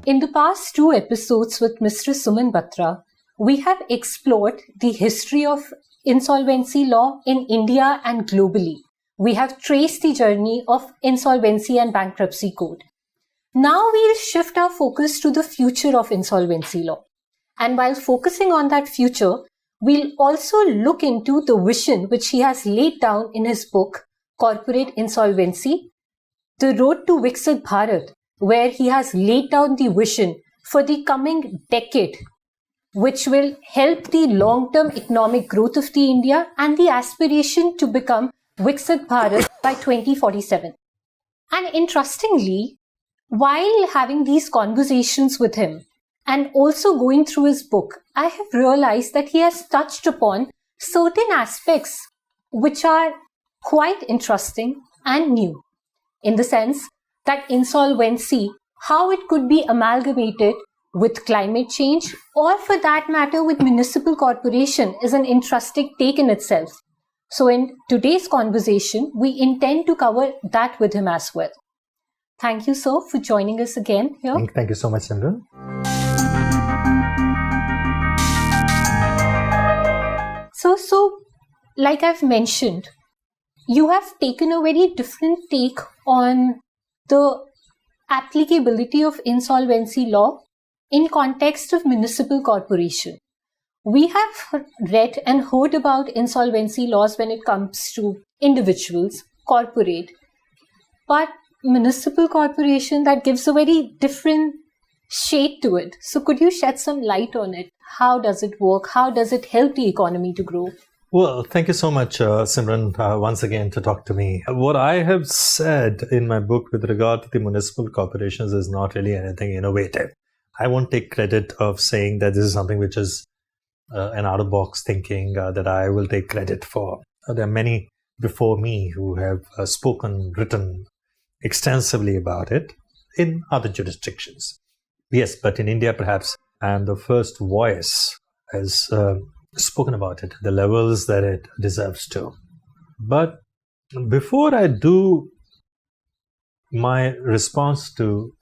In the past 2 episodes with Mr. Sumant Batra, we have explored the history of insolvency law in India and globally. We have traced the journey of insolvency and bankruptcy code. Now we'll shift our focus to the future of insolvency law. And while focusing on that future, we'll also look into the vision which he has laid down in his book, Corporate Insolvency, The Road to Viksit Bharat, where he has laid down the vision for the coming decade, which will help the long-term economic growth of the India and the aspiration to become Viksit Bharat by 2047. And interestingly, while having these conversations with him and also going through his book, I have realized that he has touched upon certain aspects which are quite interesting and new, in the sense that insolvency, how it could be amalgamated with climate change, or for that matter with municipal corporation, is an interesting take in itself. So in today's conversation, we intend to cover that with him as well. Thank you, sir, for joining us again here. Thank you so much, Simran. So, like I've mentioned, you have taken a very different take on the applicability of insolvency law in context of municipal corporation. We have read and heard about insolvency laws when it comes to individuals, corporate, but municipal corporation, that gives a very different shade to it. So could you shed some light on it? How does it work? How does it help the economy to grow? Well, thank you so much, Simran, once again to talk to me. What I have said in my book with regard to the municipal corporations is not really anything innovative. I won't take credit of saying that this is something which is an out-of-box thinking that I will take credit for. There are many before me who have spoken, written extensively about it in other jurisdictions. Yes, but in India, perhaps, I am the first voice has spoken about it, the levels that it deserves to. But before I do my response to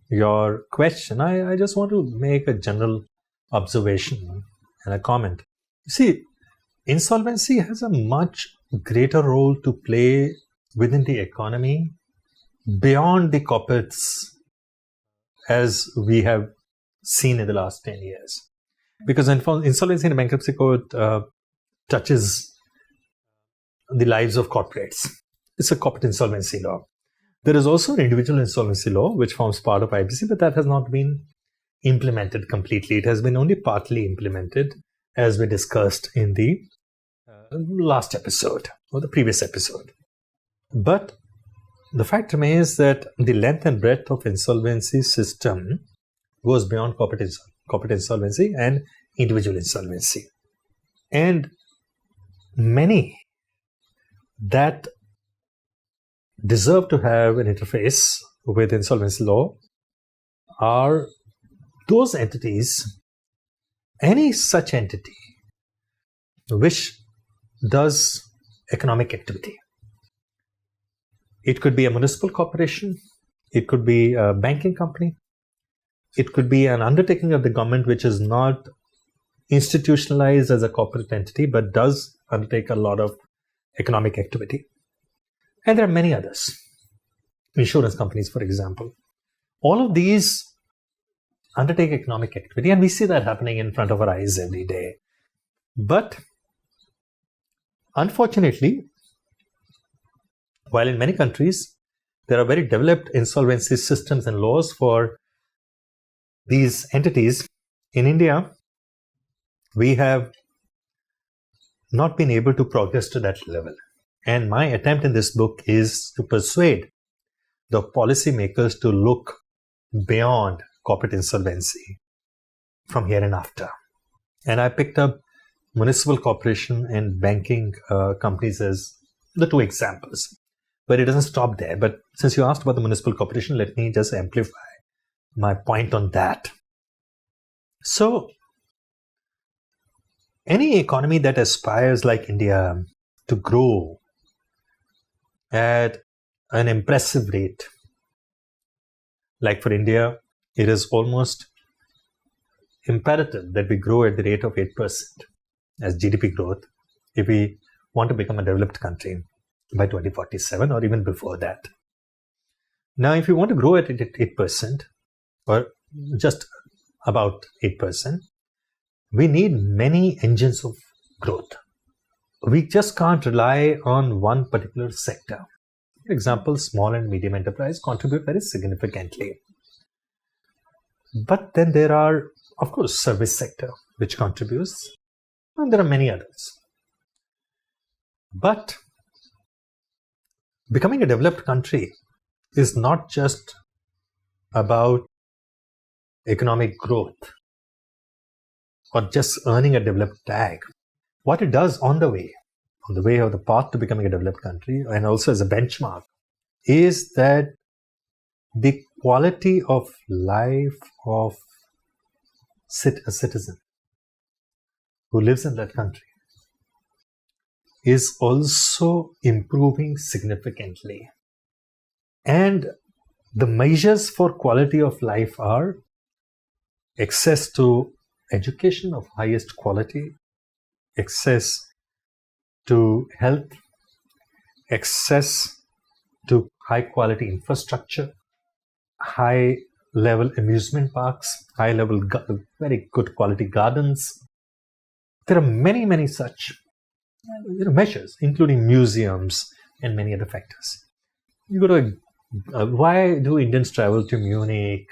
your question, I just want to make a general observation and a comment. You see, insolvency has a much greater role to play within the economy beyond the corporates as we have seen in the last 10 years. Because insolvency and bankruptcy code touches the lives of corporates. It's a corporate insolvency law. There is also an individual insolvency law which forms part of IBC, but that has not been implemented completely. It has been only partly implemented, as we discussed in the last episode or the previous episode. But the fact remains that the length and breadth of insolvency system goes beyond corporate insolvency and individual insolvency. And many that deserve to have an interface with insolvency law are those entities, any such entity which does economic activity. It could be a municipal corporation, it could be a banking company, it could be an undertaking of the government which is not institutionalized as a corporate entity but does undertake a lot of economic activity. And there are many others. Insurance companies, for example. All of these undertake economic activity, and we see that happening in front of our eyes every day. But unfortunately, while in many countries there are very developed insolvency systems and laws for these entities, in India we have not been able to progress to that level. And my attempt in this book is to persuade the policymakers to look beyond corporate insolvency from here and after. And I picked up municipal corporation and banking companies as the 2 examples. But it doesn't stop there. But since you asked about the municipal corporation, let me just amplify my point on that. So, any economy that aspires like India to grow at an impressive rate, like for India, it is almost imperative that we grow at the rate of 8% as GDP growth if we want to become a developed country by 2047 or even before that. Now, if you want to grow at 8% or just about 8%, we need many engines of growth. We just can't rely on one particular sector. For example, small and medium enterprise contribute very significantly. But then there are, of course, service sector, which contributes, and there are many others. But becoming a developed country is not just about economic growth or just earning a developed tag. What it does on the way of the path to becoming a developed country, and also as a benchmark, is that the quality of life of a citizen who lives in that country is also improving significantly. And the measures for quality of life are access to education of highest quality, access to health, access to high quality infrastructure, high level amusement parks, high level very good quality gardens. There are many such measures, including museums and many other factors. You go to why do Indians travel to Munich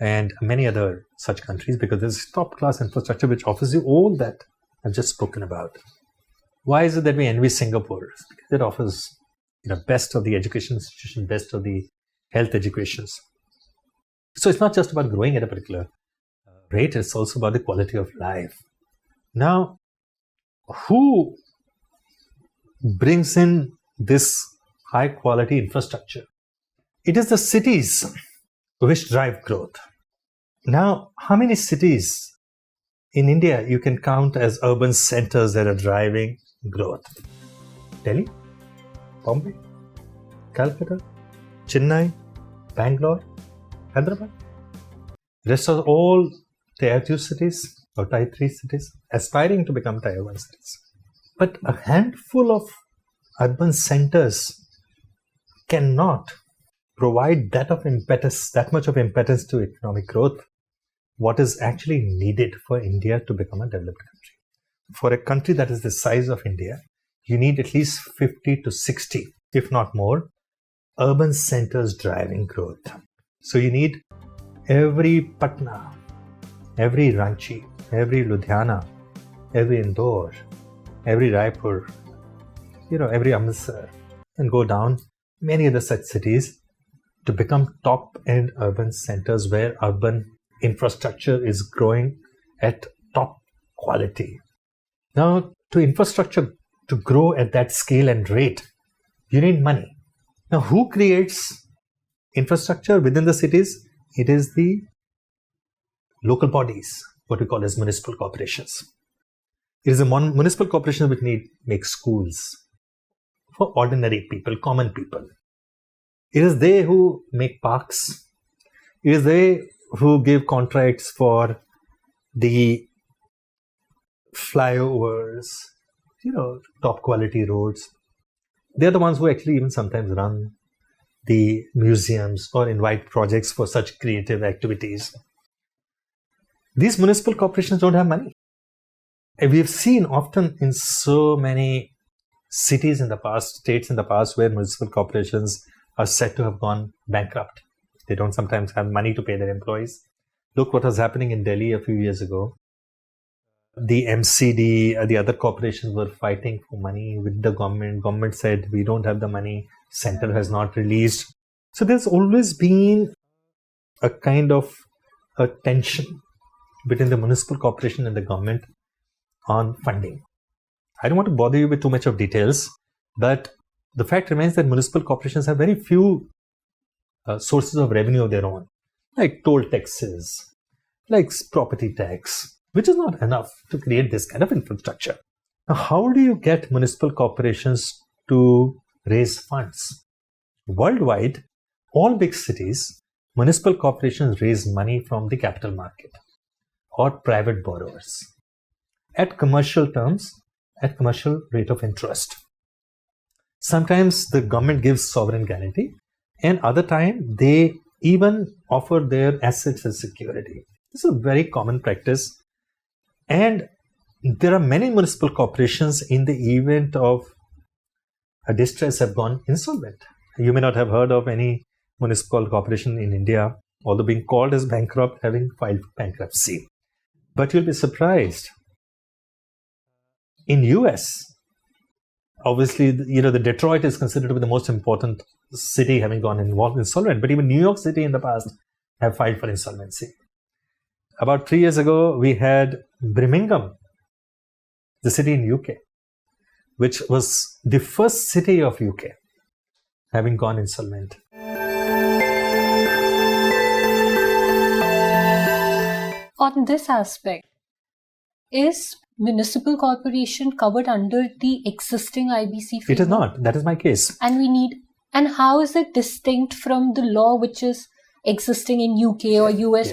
and many other such countries? Because there's top class infrastructure which offers you all that I've just spoken about. Why is it that we envy Singapore? Because it offers best of the education institution, best of the health educations. So it's not just about growing at a particular rate, it's also about the quality of life. Now, who brings in this high quality infrastructure? It is the cities which drive growth. Now, how many cities in India you can count as urban centers that are driving growth? Delhi, Bombay, Calcutta, Chennai, Bangalore, Hyderabad. Rest are all Tier 2 cities or Tier 3 cities aspiring to become Tier 1 cities. But a handful of urban centers cannot provide that much of impetus to economic growth, what is actually needed for India to become a developed country. For a country that is the size of India, you need at least 50 to 60, if not more, urban centers driving growth. So you need every Patna, every Ranchi, every Ludhiana, every Indore, every Raipur, every Amritsar, and go down many other such cities to become top-end urban centers where urban infrastructure is growing at top quality. Now, to infrastructure to grow at that scale and rate, you need money. Now, who creates infrastructure within the cities? It is the local bodies, what we call as municipal corporations. It is the municipal corporations which make schools for ordinary people, common people. It is they who make parks. It is they who give contracts for the flyovers, top quality roads. They're the ones who actually even sometimes run the museums or invite projects for such creative activities. These municipal corporations don't have money. And we've seen often in so many cities in the past, states in the past, where municipal corporations are said to have gone bankrupt. They don't sometimes have money to pay their employees. Look what was happening in Delhi a few years ago. The MCD, the other corporations were fighting for money with the government. Government said, we don't have the money. Center has not released. So there's always been a kind of a tension between the municipal corporation and the government on funding. I don't want to bother you with too much of details, but the fact remains that municipal corporations have very few sources of revenue of their own, like toll taxes, like property tax, which is not enough to create this kind of infrastructure. Now, how do you get municipal corporations to raise funds? Worldwide, all big cities municipal corporations raise money from the capital market or private borrowers at commercial terms, at commercial rate of interest. Sometimes the government gives sovereign guarantee, and other time they even offer their assets as security. This is a very common practice, and there are many municipal corporations in the event of a distress have gone insolvent. You may not have heard of any municipal corporation in India, although being called as bankrupt, having filed for bankruptcy. But you'll be surprised. In US, obviously, the Detroit is considered to be the most important city having gone insolvent, but even New York City in the past have filed for insolvency. About 3 years ago, we had Birmingham, the city in UK, which was the first city of UK having gone insolvent. On this aspect, is municipal corporation covered under the existing IBC framework? It is not. That is my case. And how is it distinct from the law which is existing in UK or US,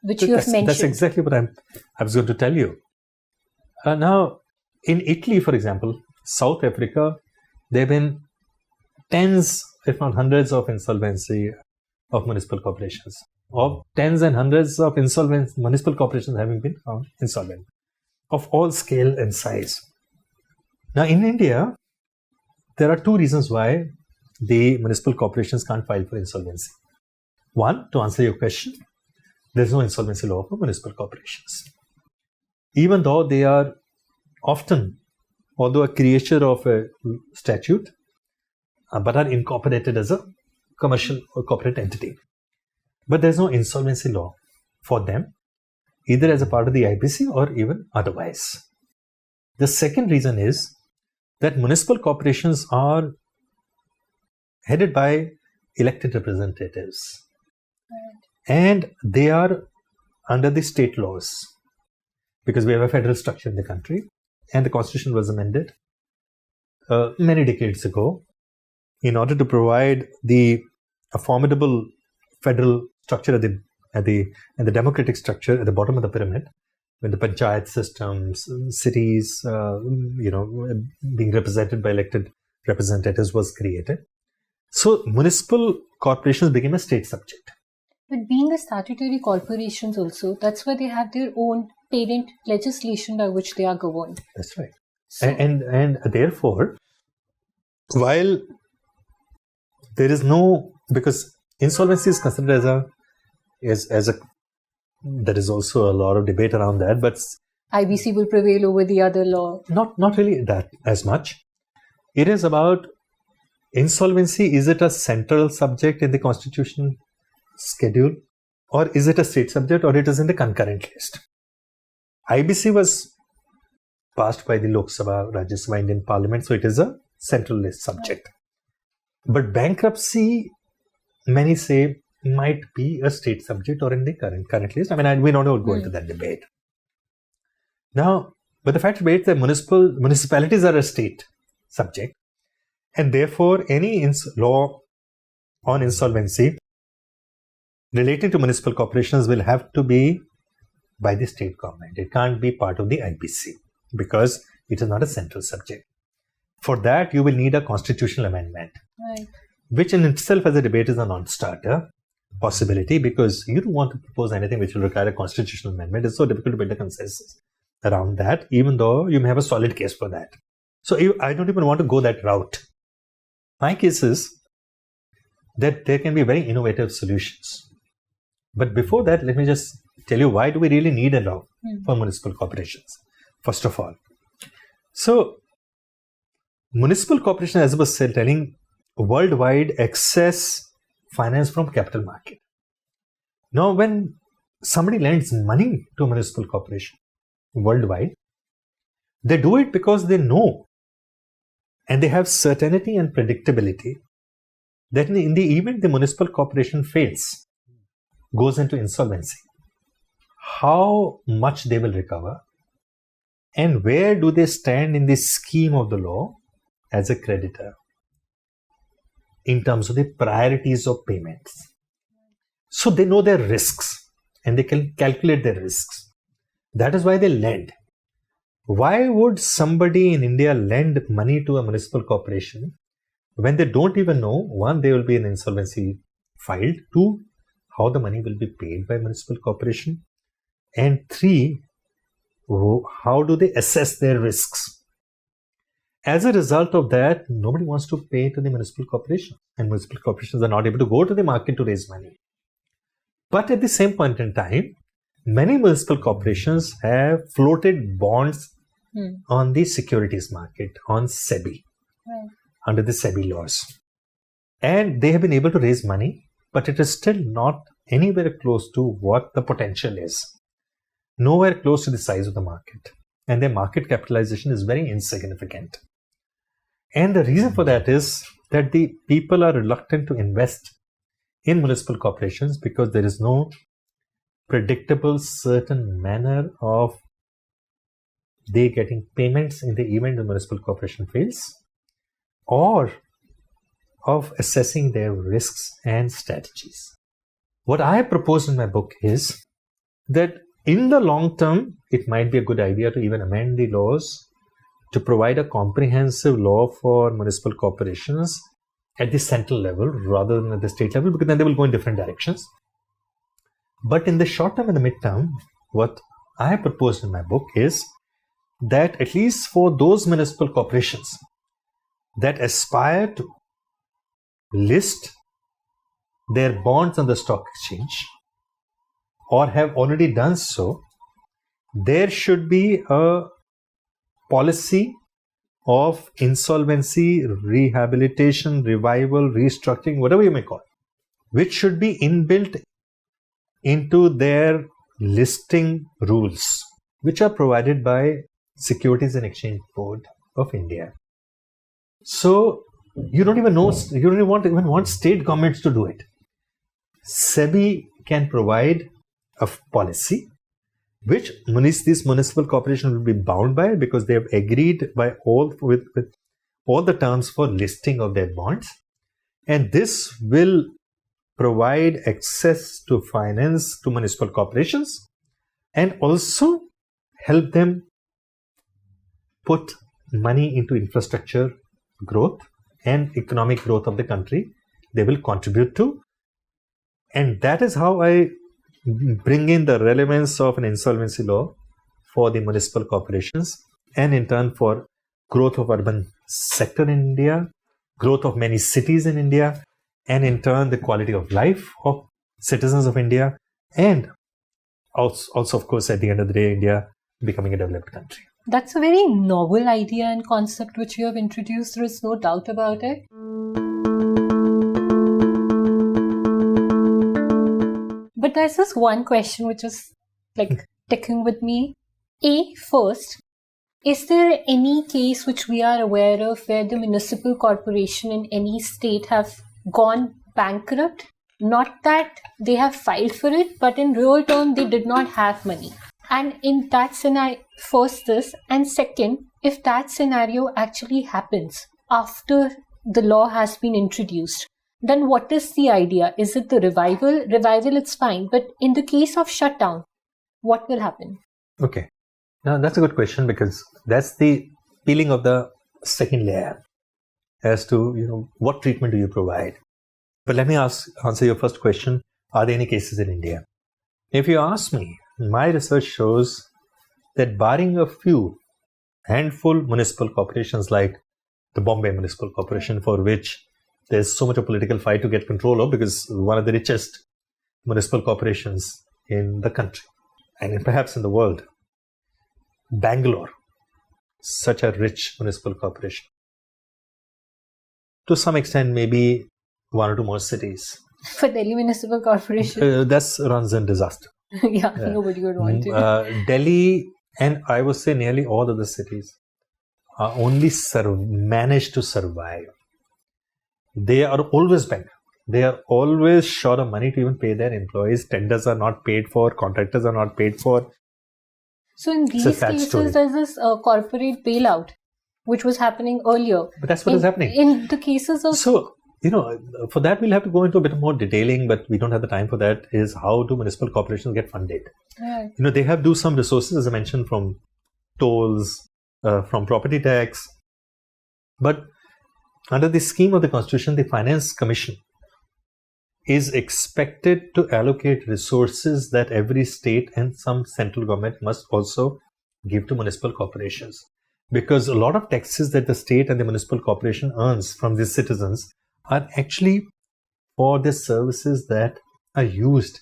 which you have mentioned? That's exactly what I was going to tell you. Now, in Italy, for example, South Africa, there have been tens, if not hundreds, of insolvency of municipal corporations, of tens and hundreds of municipal corporations having been found insolvent, of all scale and size. Now, in India, there are two reasons why the municipal corporations can't file for insolvency. One, to answer your question, there is no insolvency law for municipal corporations. Even though they are often, although a creature of a statute, but are incorporated as a commercial or corporate entity. But there is no insolvency law for them, either as a part of the IBC or even otherwise. The second reason is that municipal corporations are headed by elected representatives, and they are under the state laws, because we have a federal structure in the country, and the constitution was amended many decades ago in order to provide a formidable federal structure and the democratic structure at the bottom of the pyramid, when the panchayat systems, cities, being represented by elected representatives was created. So municipal corporations became a state subject. But being a statutory corporations also, that's why they have their own parent legislation by which they are governed. That's right. So, and therefore, while there is no, because insolvency is considered as a there is also a lot of debate around that, but IBC will prevail over the other law. Not really that as much. It is about insolvency. Is it a central subject in the constitution schedule, or is it a state subject, or it is in the concurrent list? IBC was passed by the Lok Sabha, Rajya Sabha, Indian Parliament, so it is a central list subject. But bankruptcy, many say, might be a state subject or in the current list. We don't go into that debate. Now, but the fact remains that municipalities are a state subject, and therefore any law on insolvency relating to municipal corporations will have to be by the state government. It can't be part of the IBC because it is not a central subject. For that, you will need a constitutional amendment, which in itself as a debate is a non-starter possibility, because you don't want to propose anything which will require a constitutional amendment. It's so difficult to build a consensus around that, even though you may have a solid case for that. So I don't even want to go that route. My case is that there can be very innovative solutions. But before that, let me just tell you, why do we really need a law for municipal corporations? First of all, so municipal corporation, as I was telling, worldwide access finance from capital market. Now, when somebody lends money to a municipal corporation worldwide, they do it because they know and they have certainty and predictability that in the event the municipal corporation fails, goes into insolvency, how much they will recover and where do they stand in the scheme of the law as a creditor in terms of the priorities of payments. So they know their risks and they can calculate their risks. That is why they lend. Why would somebody in India lend money to a municipal corporation when they don't even know, one, there will be an insolvency filed, two, how the money will be paid by municipal corporation, and three, how do they assess their risks? As a result of that, nobody wants to pay to the municipal corporation, and municipal corporations are not able to go to the market to raise money. But at the same point in time, many municipal corporations have floated bonds on the securities market, on SEBI, under the SEBI laws. And they have been able to raise money, but it is still not anywhere close to what the potential is. Nowhere close to the size of the market. And their market capitalization is very insignificant. And the reason for that is that the people are reluctant to invest in municipal corporations because there is no predictable, certain manner of they getting payments in the event the municipal corporation fails, or of assessing their risks and strategies. What I have proposed in my book is that in the long term, it might be a good idea to even amend the laws to provide a comprehensive law for municipal corporations at the central level rather than at the state level, because then they will go in different directions. But in the short term and the midterm, what I have proposed in my book is that at least for those municipal corporations that aspire to list their bonds on the stock exchange or have already done so, there should be a policy of insolvency, rehabilitation, revival, restructuring, whatever you may call it, which should be inbuilt into their listing rules, which are provided by Securities and Exchange Board of India. So you don't even want state governments to do it. SEBI can provide a policy which these municipal corporations will be bound by because they have agreed with all the terms for listing of their bonds, and this will provide access to finance to municipal corporations and also help them put money into infrastructure growth and economic growth of the country they will contribute to. And that is how I bring in the relevance of an insolvency law for the municipal corporations, and in turn for growth of urban sector in India, growth of many cities in India, and in turn the quality of life of citizens of India, and also of course at the end of the day India becoming a developed country. That's a very novel idea and concept which you have introduced. There is no doubt about it. But there's this one question which is ticking with me. First, is there any case which we are aware of where the municipal corporation in any state have gone bankrupt? Not that they have filed for it, but in real terms they did not have money. And in that scenario, first this, and second, if that scenario actually happens after the law has been introduced, then what is the idea? Is it the revival? Revival, it's fine. But in the case of shutdown, what will happen? Okay. Now that's a good question, because that's the peeling of the second layer as to, what treatment do you provide? But let me answer your first question. Are there any cases in India? If you ask me, my research shows that barring a handful municipal corporations like the Bombay Municipal Corporation, for which there's so much of political fight to get control of, because one of the richest municipal corporations in the country and perhaps in the world. Bangalore, such a rich municipal corporation. To some extent, maybe one or two more cities. For Delhi Municipal Corporation? That runs in disaster. Yeah, nobody would want to. Delhi, and I would say nearly all other cities, are only managed to survive. They are always bankrupt. They are always short of money to even pay their employees. Tenders are not paid for. Contractors are not paid for. So in these cases, there's this corporate bailout, which was happening earlier. But that's what is happening. In the cases of... So for that we'll have to go into a bit more detailing, but we don't have the time for that, is how do municipal corporations get funded? Right. They have some resources, as I mentioned, from tolls, from property tax. But under the scheme of the Constitution, the Finance Commission is expected to allocate resources that every state and some central government must also give to municipal corporations. Because a lot of taxes that the state and the municipal corporation earns from these citizens are actually for the services that are used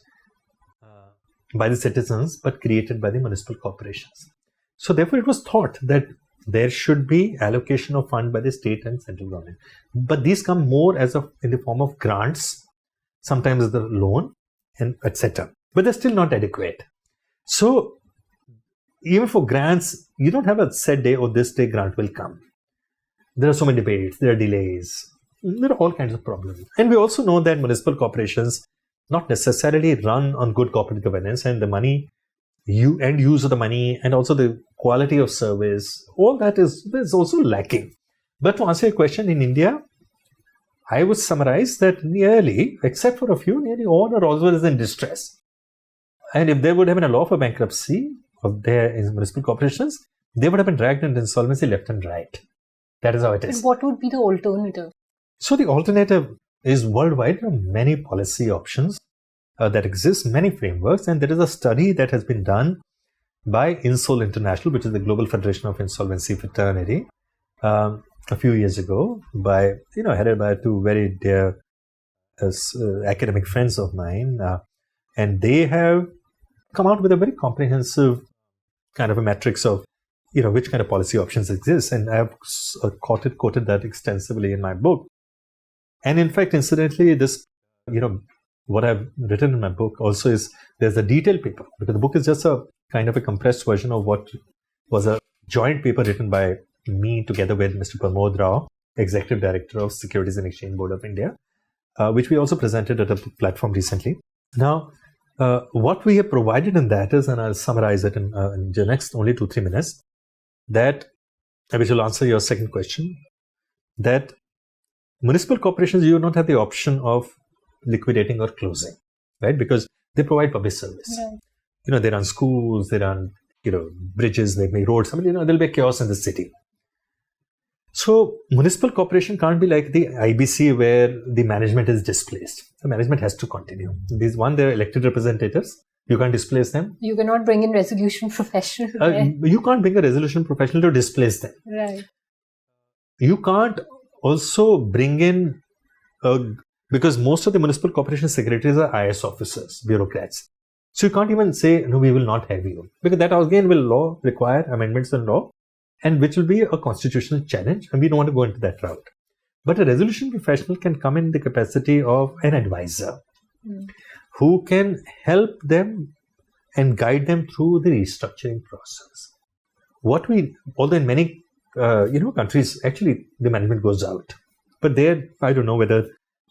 by the citizens but created by the municipal corporations. So therefore it was thought that there should be allocation of fund by the state and central government. But these come more in the form of grants, sometimes the loan, and etc. But they're still not adequate. So even for grants, you don't have a set day, or this day grant will come. There are so many debates, there are delays, there are all kinds of problems. And we also know that municipal corporations not necessarily run on good corporate governance, and the money, and use of the money, and also the quality of service, all that is also lacking. But to answer your question, in India, I would summarize that nearly, except for a few, nearly all are always in distress. And if there would have been a law for bankruptcy of their municipal corporations, they would have been dragged into insolvency left and right. That is how it is. And what would be the alternative? So the alternative is worldwide. There are many policy options that exist, many frameworks, and there is a study that has been done by Insol International, which is the Global Federation of Insolvency Fraternity, a few years ago, headed by two very dear academic friends of mine, and they have come out with a very comprehensive kind of a matrix of which kind of policy options exist, and I have quoted that extensively in my book. And in fact, incidentally, this what I've written in my book also is there's a detailed paper, because the book is just a kind of a compressed version of what was a joint paper written by me together with Mr. Pramod Rao, Executive Director of Securities and Exchange Board of India, which we also presented at a platform recently. Now, what we have provided in that is, and I'll summarize it in the next only 2-3 minutes, that, which will answer your second question, that municipal corporations, you don't have the option of liquidating or closing, right? Because they provide public service. Right. They run schools, they run, bridges, they make roads. There'll be chaos in the city. So municipal corporation can't be like the IBC where the management is displaced. The management has to continue. They're elected representatives. You can't displace them. You cannot bring in resolution professional. You can't bring a resolution professional to displace them. Right. You can't also bring in, because most of the municipal corporation secretaries are IS officers, bureaucrats. So you can't even say, no, we will not have you. Because that again will law require amendments in law, and which will be a constitutional challenge, and we don't want to go into that route. But a resolution professional can come in the capacity of an advisor who can help them and guide them through the restructuring process. Although in many countries, actually the management goes out. But there, I don't know whether,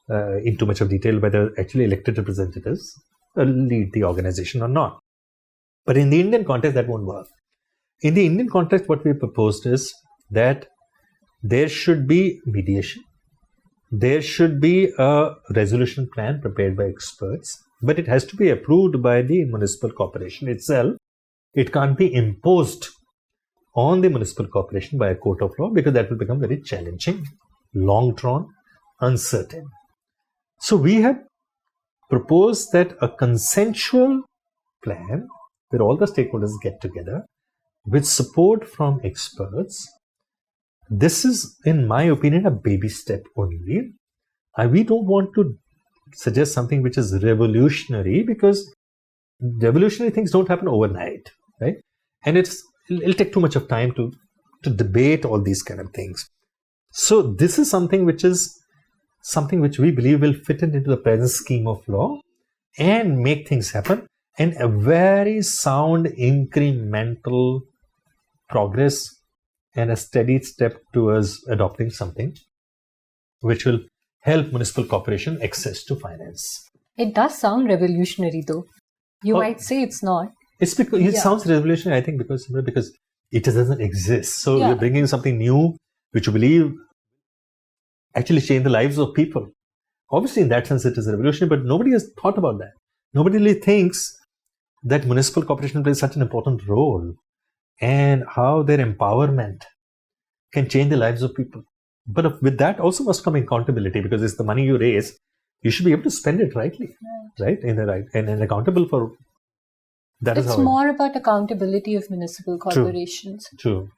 in too much of detail, whether actually elected representatives lead the organization or not. But in the Indian context, that won't work. In the Indian context, what we proposed is that there should be mediation. There should be a resolution plan prepared by experts, but it has to be approved by the municipal corporation itself. It can't be imposed on the municipal corporation by a court of law, because that will become very challenging, long-drawn, uncertain. So we have proposed that a consensual plan where all the stakeholders get together with support from experts. This is, in my opinion, a baby step only. We don't want to suggest something which is revolutionary, because revolutionary things don't happen overnight, right? And it'll take too much of time to debate all these kind of things. So this is something which we believe will fit into the present scheme of law and make things happen, and a very sound incremental progress and a steady step towards adopting something which will help municipal corporation access to finance. It does sound revolutionary, though. You might say it's not. It's because it sounds revolutionary, I think, because it doesn't exist. So you're bringing something new, which you believe actually change the lives of people. Obviously, in that sense, it is a revolution, but nobody has thought about that. Nobody really thinks that municipal corporation plays such an important role and how their empowerment can change the lives of people. But with that also must come accountability, because it's the money you raise, you should be able to spend it rightly, right? And accountable for that. It's more about accountability of municipal corporations. True.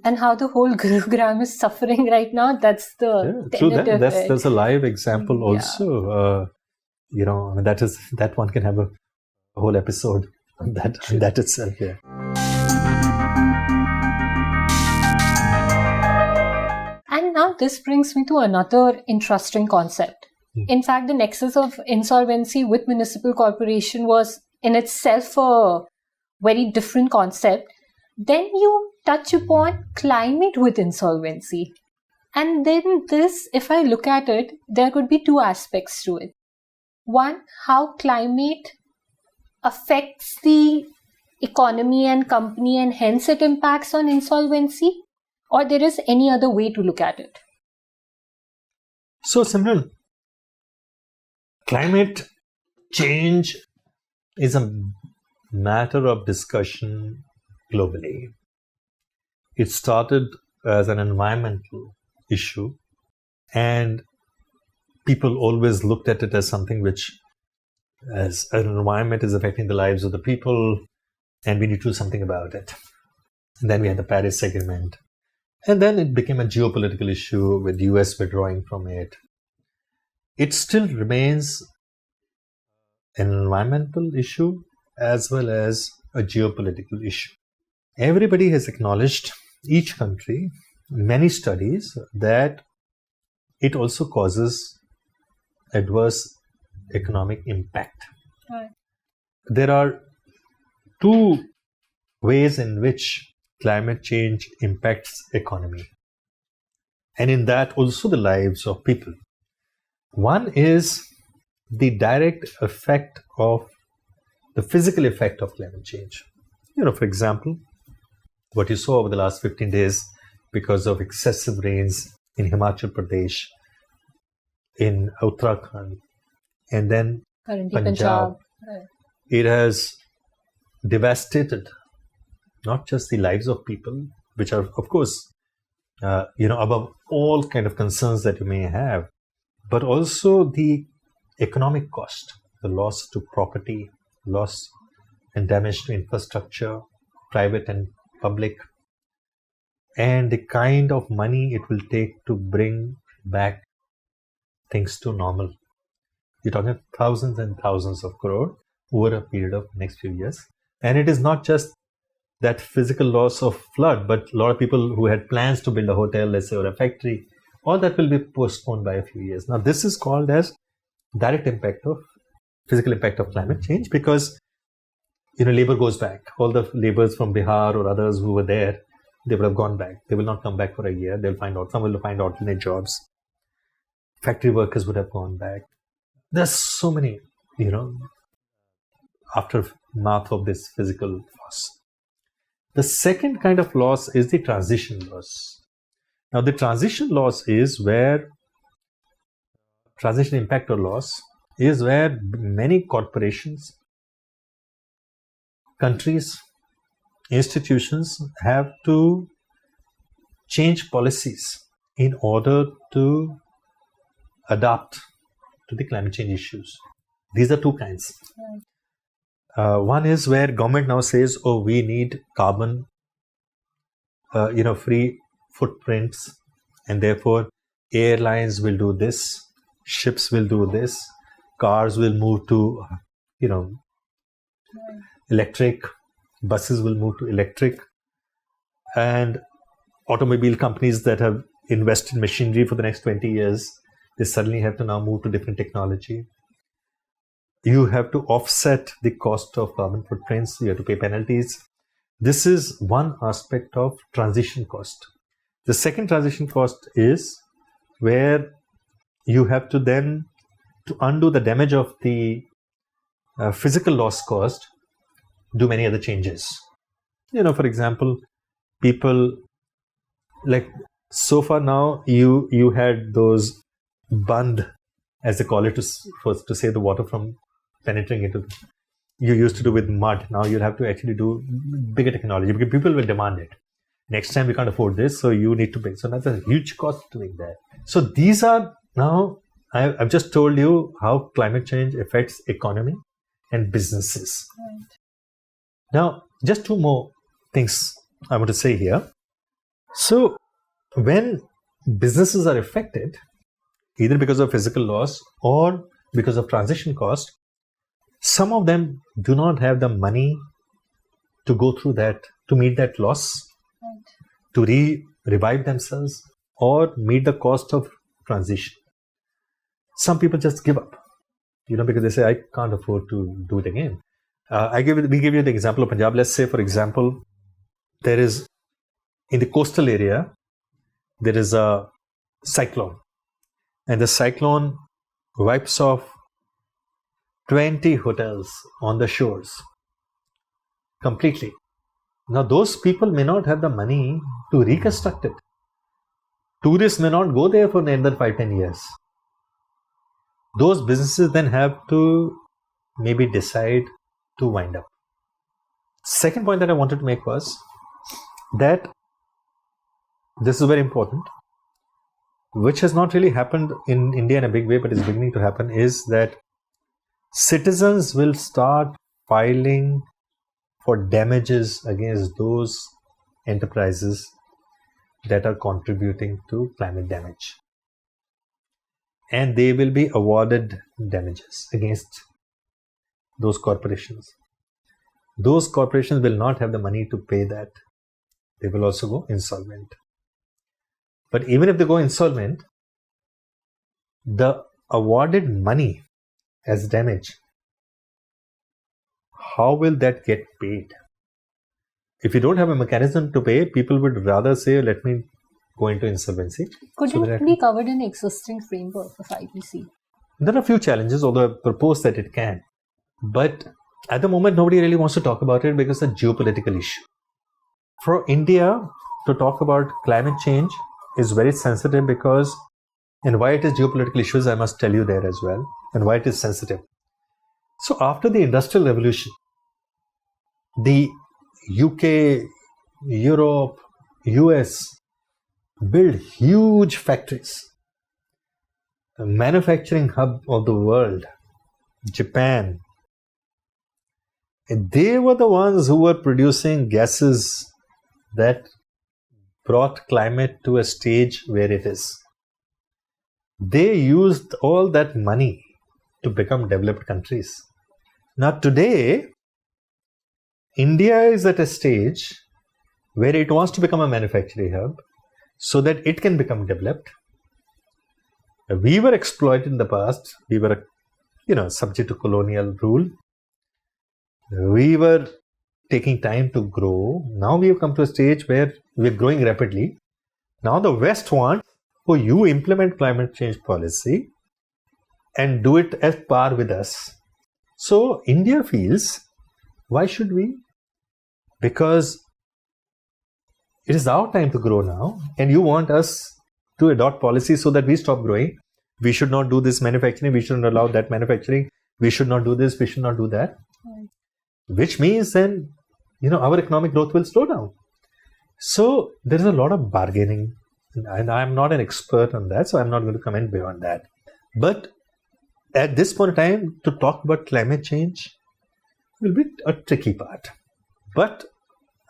And how the whole Gurugram is suffering right now. That's the true. That's a live example also. That one can have a whole episode on that itself. Yeah. And now this brings me to another interesting concept. In fact, the nexus of insolvency with municipal corporation was in itself a very different concept. Then you touch upon climate with insolvency. And then this, if I look at it, there could be two aspects to it. One, how climate affects the economy and company and hence it impacts on insolvency, or there is any other way to look at it? So, Simran, climate change is a matter of discussion globally. It started as an environmental issue, and people always looked at it as something which, as an environment, is affecting the lives of the people, and we need to do something about it. And then we had the Paris Agreement. And then it became a geopolitical issue with the US withdrawing from it. It still remains an environmental issue as well as a geopolitical issue. Everybody has acknowledged, each country, many studies, that it also causes adverse economic impact. Right. There are two ways in which climate change impacts economy, and in that also the lives of people. One is the direct effect of the physical effect of climate change. For example, what you saw over the last 15 days because of excessive rains in Himachal Pradesh, in Uttarakhand, and then Punjab. Right. It has devastated not just the lives of people, which are, of course, above all kind of concerns that you may have, but also the economic cost, the loss to property, loss and damage to infrastructure, private and public, and the kind of money it will take to bring back things to normal. You're talking thousands and thousands of crore over a period of next few years. And it is not just that physical loss of flood, but a lot of people who had plans to build a hotel, let's say, or a factory, all that will be postponed by a few years. Now, this is called as direct impact of physical impact of climate change, because labor goes back. All the laborers from Bihar or others who were there, they would have gone back. They will not come back for a year. They'll find out. Some will find alternate jobs. Factory workers would have gone back. There's so many, aftermath of this physical loss. The second kind of loss is the transition loss. Now, the transition loss is where transition impact or loss is where many corporations, countries, institutions have to change policies in order to adapt to the climate change issues. These are two kinds. One is where government now says, we need carbon, free footprints, and therefore airlines will do this, ships will do this, cars will move to, electric, buses will move to electric, and automobile companies that have invested in machinery for the next 20 years, they suddenly have to now move to different technology. You have to offset the cost of carbon footprints. You have to pay penalties. This is one aspect of transition cost. The second transition cost is where you have to then, to undo the damage of the physical loss caused, do many other changes. For example, people, like so far now, you had those Band as they call it, to save the water from penetrating into. You used to do with mud. Now you'll have to actually do bigger technology because people will demand it. Next time we can't afford this, so you need to pay. So that's a huge cost doing that. So these are now, I've just told you how climate change affects economy and businesses. Right. Now, just two more things I want to say here. So when businesses are affected, either because of physical loss or because of transition cost, some of them do not have the money to go through that, to meet that loss, Right. to revive themselves or meet the cost of transition. Some people just give up, because they say, I can't afford to do it again. We give you the example of Punjab. Let's say, for example, there is, in the coastal area, there is a cyclone. And the cyclone wipes off 20 hotels on the shores completely. Now, those people may not have the money to reconstruct it. Tourists may not go there for another 5-10 years. Those businesses then have to maybe decide to wind up. Second point that I wanted to make was that this is very important, which has not really happened in India in a big way, but is beginning to happen, is that citizens will start filing for damages against those enterprises that are contributing to climate damage. And they will be awarded damages against those corporations. Those corporations will not have the money to pay that. They will also go insolvent. But even if they go insolvent, the awarded money as damage, how will that get paid? If you don't have a mechanism to pay, people would rather say, let me go into insolvency. Couldn't it be covered in existing framework of IBC? There are a few challenges, although I propose that it can. But at the moment, nobody really wants to talk about it because it's a geopolitical issue. For India to talk about climate change is very sensitive because, and why it is geopolitical issues, I must tell you there as well, and why it is sensitive. So after the Industrial Revolution, the UK, Europe, US build huge factories. The manufacturing hub of the world, Japan, and they were the ones who were producing gases that brought climate to a stage where it is. They used all that money to become developed countries. Now today, India is at a stage where it wants to become a manufacturing hub so that it can become developed. We were exploited in the past. We were, subject to colonial rule. We were taking time to grow. Now we have come to a stage where we're growing rapidly. Now the West wants for you implement climate change policy and do it at par with us. So India feels, why should we? Because it is our time to grow now, and you want us to adopt policy so that we stop growing. We should not do this manufacturing. We shouldn't allow that manufacturing. We should not do this. We should not do that. Right. Which means then, our economic growth will slow down. So there is a lot of bargaining, and I'm not an expert on that, so I'm not going to comment beyond that. But at this point in time, to talk about climate change will be a tricky part. But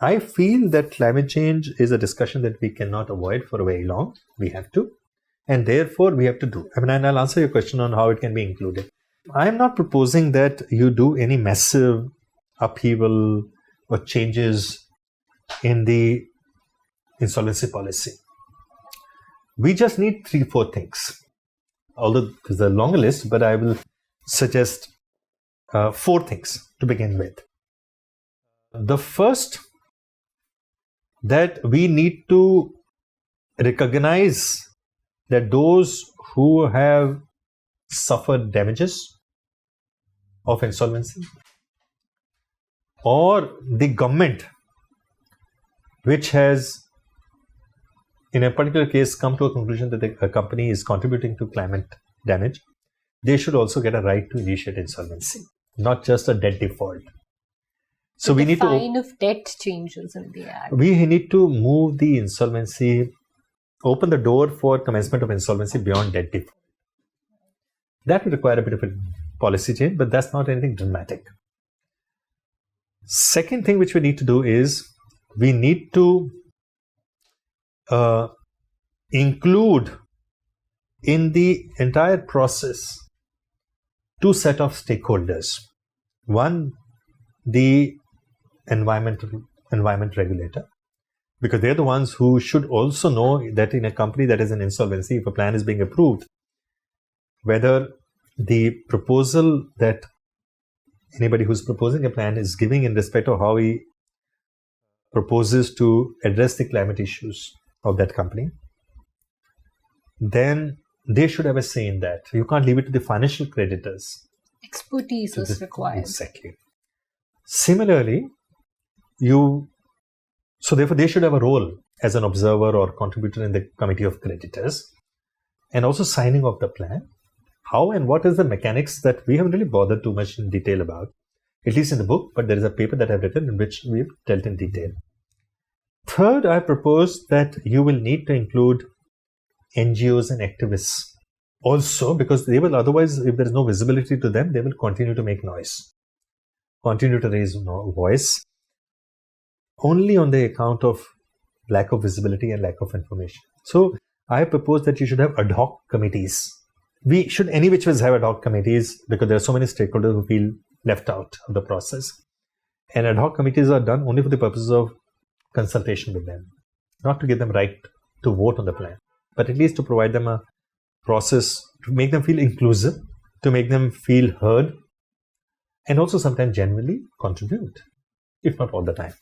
I feel that climate change is a discussion that we cannot avoid for very long. We have to. And therefore, we have to do. And I'll answer your question on how it can be included. I'm not proposing that you do any massive upheaval or changes in the insolvency policy. We just need 3-4 things. Although there's a longer list, but I will suggest 4 things to begin with. The first, that we need to recognize that those who have suffered damages of insolvency, or the government which has in a particular case come to a conclusion that a company is contributing to climate damage, they should also get a right to initiate insolvency, not just a debt default. So we need to define of debt changes in the act. We need to move the insolvency, open the door for commencement of insolvency beyond debt default. That will require a bit of a policy change, but that's not anything dramatic. Second thing which we need to do is we need to include in the entire process two set of stakeholders. One, the environment regulator, because they're the ones who should also know that in a company that is in insolvency, if a plan is being approved, whether the proposal that anybody who's proposing a plan is giving in respect of how he proposes to address the climate issues of that company, then they should have a say in that. You can't leave it to the financial creditors. Expertise is required. Exactly. Similarly, so therefore they should have a role as an observer or contributor in the committee of creditors, and also signing off the plan. How and what is the mechanics that we haven't really bothered too much in detail about, at least in the book, but there is a paper that I've written in which we've dealt in detail. Third, I propose that you will need to include NGOs and activists also, because they will otherwise, if there is no visibility to them, they will continue to make noise, continue to raise voice, only on the account of lack of visibility and lack of information. So I propose that you should have ad hoc committees. We should any which ways have ad hoc committees because there are so many stakeholders who feel left out of the process. And ad hoc committees are done only for the purposes of consultation with them, not to give them right to vote on the plan, but at least to provide them a process to make them feel inclusive, to make them feel heard, and also sometimes genuinely contribute, if not all the time.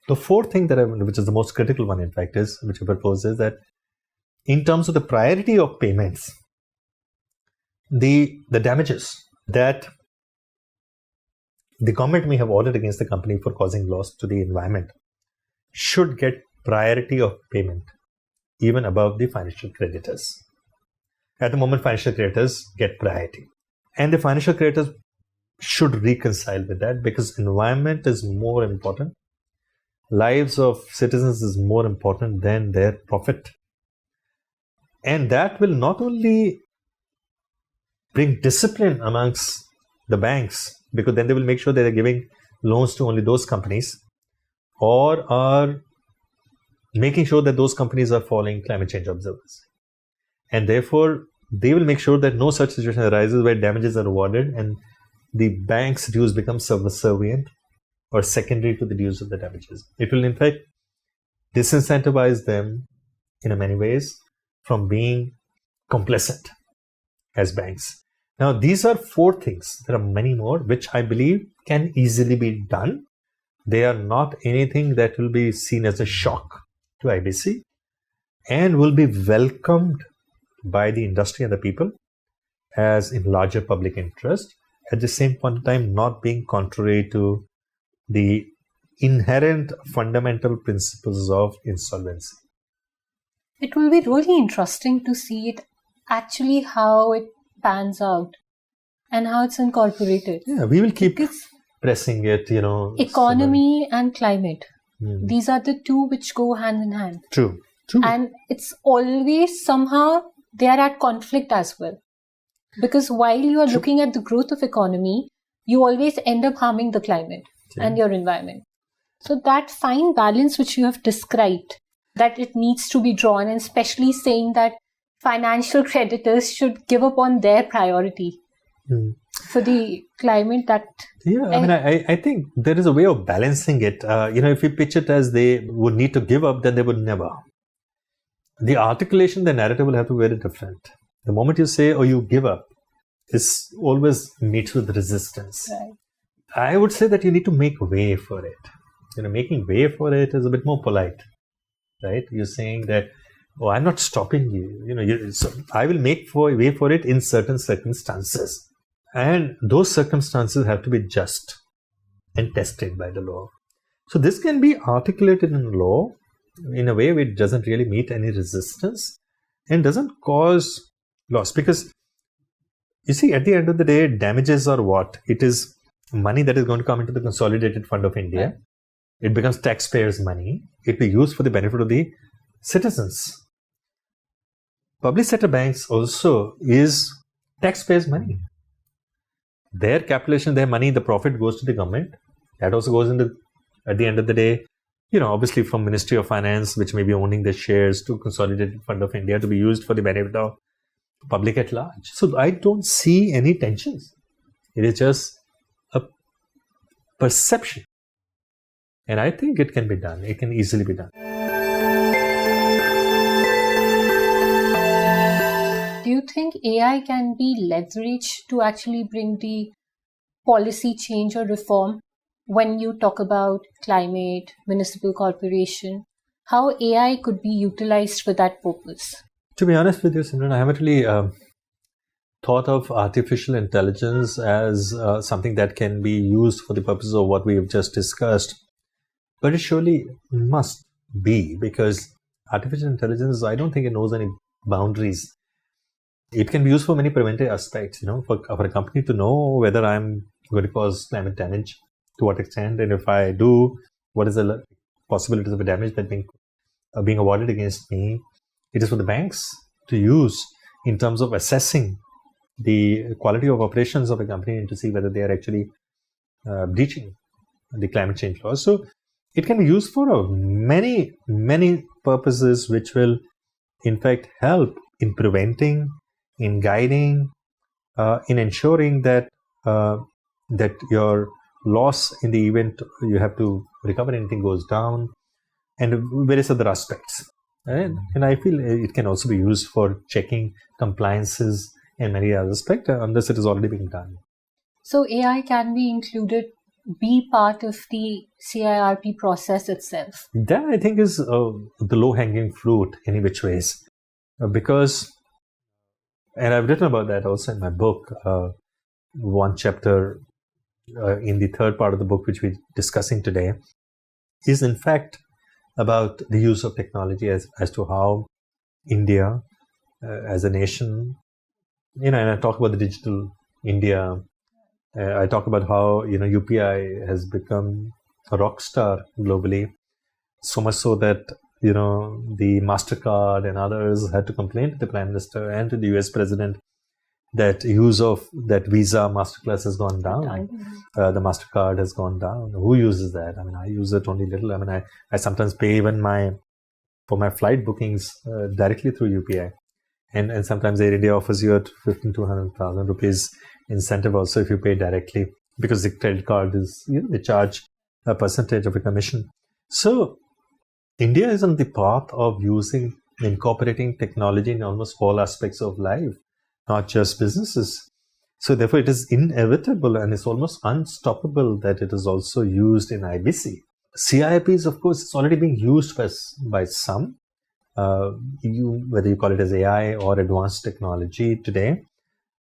The fourth thing which is the most critical one, in fact, which I propose is that in terms of the priority of payments, the damages that the government may have ordered against the company for causing loss to the environment should get priority of payment, even above the financial creditors. At the moment, financial creditors get priority. And the financial creditors should reconcile with that, because environment is more important. Lives of citizens is more important than their profit. And that will not only bring discipline amongst the banks, because then they will make sure that they're giving loans to only those companies, or are making sure that those companies are following climate change observers. And therefore, they will make sure that no such situation arises where damages are awarded and the bank's dues become subservient or secondary to the dues of the damages. It will, in fact, disincentivize them in many ways from being complacent as banks. Now, these are four things. There are many more, which I believe can easily be done. They are not anything that will be seen as a shock to IBC and will be welcomed by the industry and the people as in larger public interest, at the same point in time not being contrary to the inherent fundamental principles of insolvency. It will be really interesting to see it actually how it pans out and how it's incorporated. Yeah, we will keep pressing it, Economy and climate. These are the two which go hand in hand. True. And it's always somehow they are at conflict as well. Because while you are looking at the growth of economy, you always end up harming the climate and your environment. So that fine balance which you have described, that it needs to be drawn, and especially saying that financial creditors should give up on their priority for the climate. I think there is a way of balancing it. If you pitch it as they would need to give up, then they would never. The articulation, the narrative will have to be very different. The moment you say, you give up, this always meets with resistance. Right. I would say that you need to make way for it. Making way for it is a bit more polite, right? You're saying that, I'm not stopping you. So I will make way for it in certain circumstances. And those circumstances have to be just and tested by the law. So this can be articulated in law in a way which doesn't really meet any resistance and doesn't cause loss. Because You see, at the end of the day, damages are what? It is money that is going to come into the Consolidated Fund of India. Right. It becomes taxpayers' money. It will be used for the benefit of the citizens. Public sector banks also is taxpayers' money. Their capitalization, their money, the profit goes to the government. That also goes into, at the end of the day, obviously from Ministry of Finance, which may be owning the shares, to Consolidated Fund of India to be used for the benefit of public at large. So I don't see any tensions. It is just a perception. And I think it can be done. It can easily be done. Do you think AI can be leveraged to actually bring the policy change or reform? When you talk about climate, municipal corporation, how AI could be utilized for that purpose? To be honest with you, Simran, I haven't really thought of artificial intelligence as something that can be used for the purposes of what we have just discussed. But it surely must be, because artificial intelligence, I don't think it knows any boundaries. It can be used for many preventive aspects, for a company to know whether I'm going to cause climate damage, to what extent, and if I do, what is the possibilities of a damage that being awarded against me. It is for the banks to use in terms of assessing the quality of operations of a company and to see whether they are actually breaching the climate change laws. So it can be used for many, many purposes, which will in fact help in preventing, in guiding, in ensuring that that your loss in the event you have to recover anything goes down, and various other aspects. And I feel it can also be used for checking compliances and many other aspects, unless it is already being done. So AI can be included, be part of the CIRP process itself. That, I think, is the low-hanging fruit any which ways. Because, and I've written about that also in my book, one chapter in the third part of the book, which we're discussing today, is in fact about the use of technology as to how India as a nation, and I talk about the digital India. I talk about how UPI has become a rock star globally, so much so that the Mastercard and others had to complain to the Prime Minister and to the US President that use of that Visa Masterclass has gone down. The Mastercard has gone down. Who uses that? I mean, I use it only little. I mean, I sometimes pay even for my flight bookings directly through UPI. And sometimes Air India offers you at 15 to 100,000 rupees incentive also if you pay directly, because the credit card is, they charge a percentage of a commission. So India is on the path of incorporating technology in almost all aspects of life, not just businesses. So therefore it is inevitable and it's almost unstoppable that it is also used in IBC. CIPs, of course, it's already being used by some, whether you call it as AI or advanced technology today.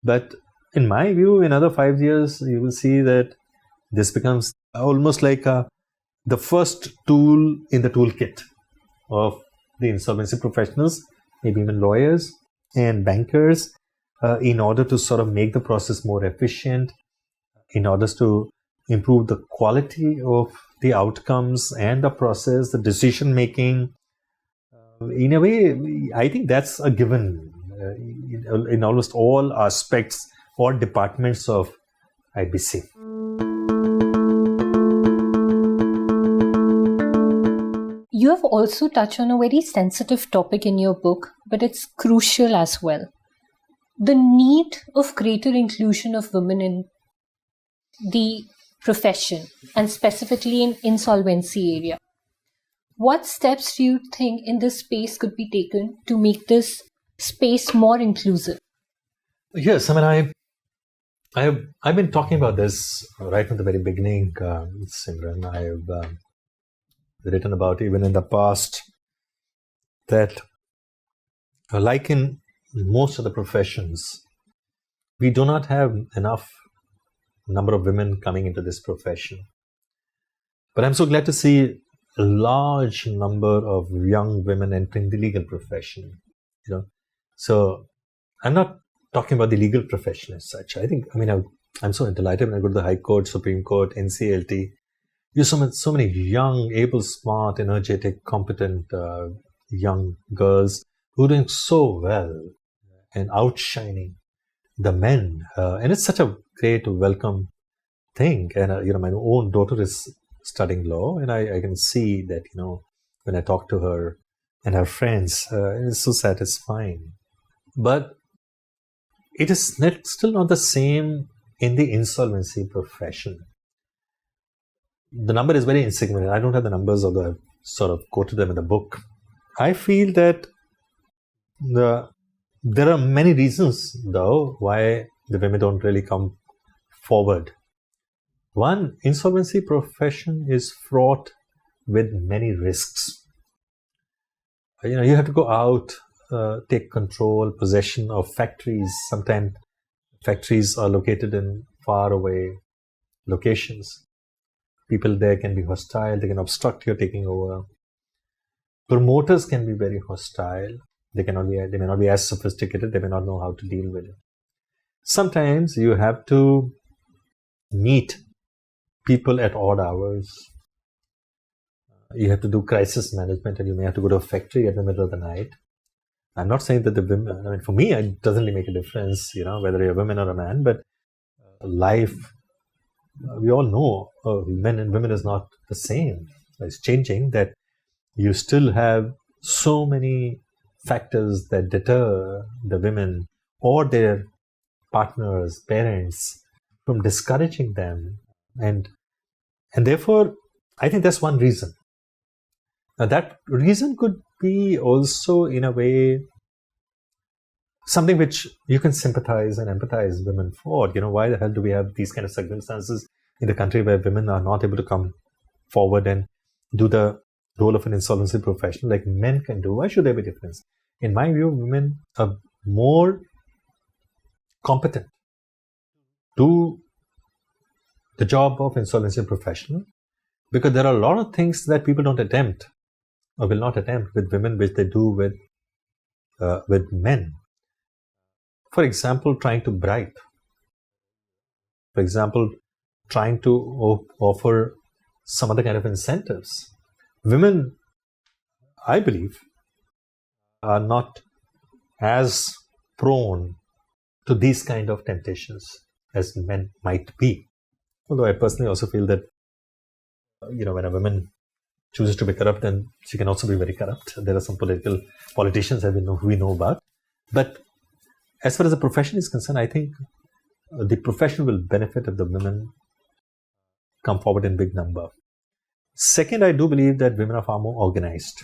But in my view, in another 5 years, you will see that this becomes almost like the first tool in the toolkit of the insolvency professionals, maybe even lawyers and bankers, in order to sort of make the process more efficient, in order to improve the quality of the outcomes and the process, the decision making. In a way, I think that's a given in almost all aspects or departments of IBC. You have also touched on a very sensitive topic in your book, but it's crucial as well. The need of greater inclusion of women in the profession, and specifically in insolvency area. What steps do you think in this space could be taken to make this space more inclusive? Yes, I mean, I've been talking about this right from the very beginning, Simran. I've written about even in the past that, like in most of the professions, we do not have enough number of women coming into this profession. But I'm so glad to see a large number of young women entering the legal profession. So I'm not talking about the legal profession as such. I'm so delighted when I go to the High Court, Supreme Court, NCLT. You so many young, able, smart, energetic, competent young girls who are doing so well and outshining the men. And it's such a great, welcome thing. And, my own daughter is studying law, and I can see that, when I talk to her and her friends, it's so satisfying. But it is still not the same in the insolvency profession. The number is very insignificant. I don't have the numbers, although I've sort of quoted them in the book. I feel that there are many reasons, though, why the women don't really come forward. One, insolvency profession is fraught with many risks. You have to go out, take control, possession of factories. Sometimes factories are located in far away locations. People there can be hostile. They can obstruct your taking over. Promoters can be very hostile. They may not be as sophisticated. They may not know how to deal with it. Sometimes you have to meet people at odd hours. You have to do crisis management, and you may have to go to a factory at the middle of the night. I'm not saying that the women, for me, it doesn't really make a difference, whether you're a woman or a man, but life, we all know men and women is not the same. It's changing, that you still have so many factors that deter the women or their partners, parents, from discouraging them. And therefore, I think that's one reason. Now, that reason could be also, in a way, something which you can sympathize and empathize women for. Why the hell do we have these kind of circumstances in the country where women are not able to come forward and do the role of an insolvency professional like men can do? Why should there be a difference? In my view, women are more competent to the job of insolvency professional, because there are a lot of things that people don't attempt or will not attempt with women, which they do with men. For example, trying to bribe. For example, trying to offer some other kind of incentives. Women, I believe, are not as prone to these kind of temptations as men might be. Although I personally also feel that, when a woman chooses to be corrupt, then she can also be very corrupt. There are some politicians that we know about. But as far as the profession is concerned, I think the profession will benefit if the women come forward in big number. Second, I do believe that women are far more organized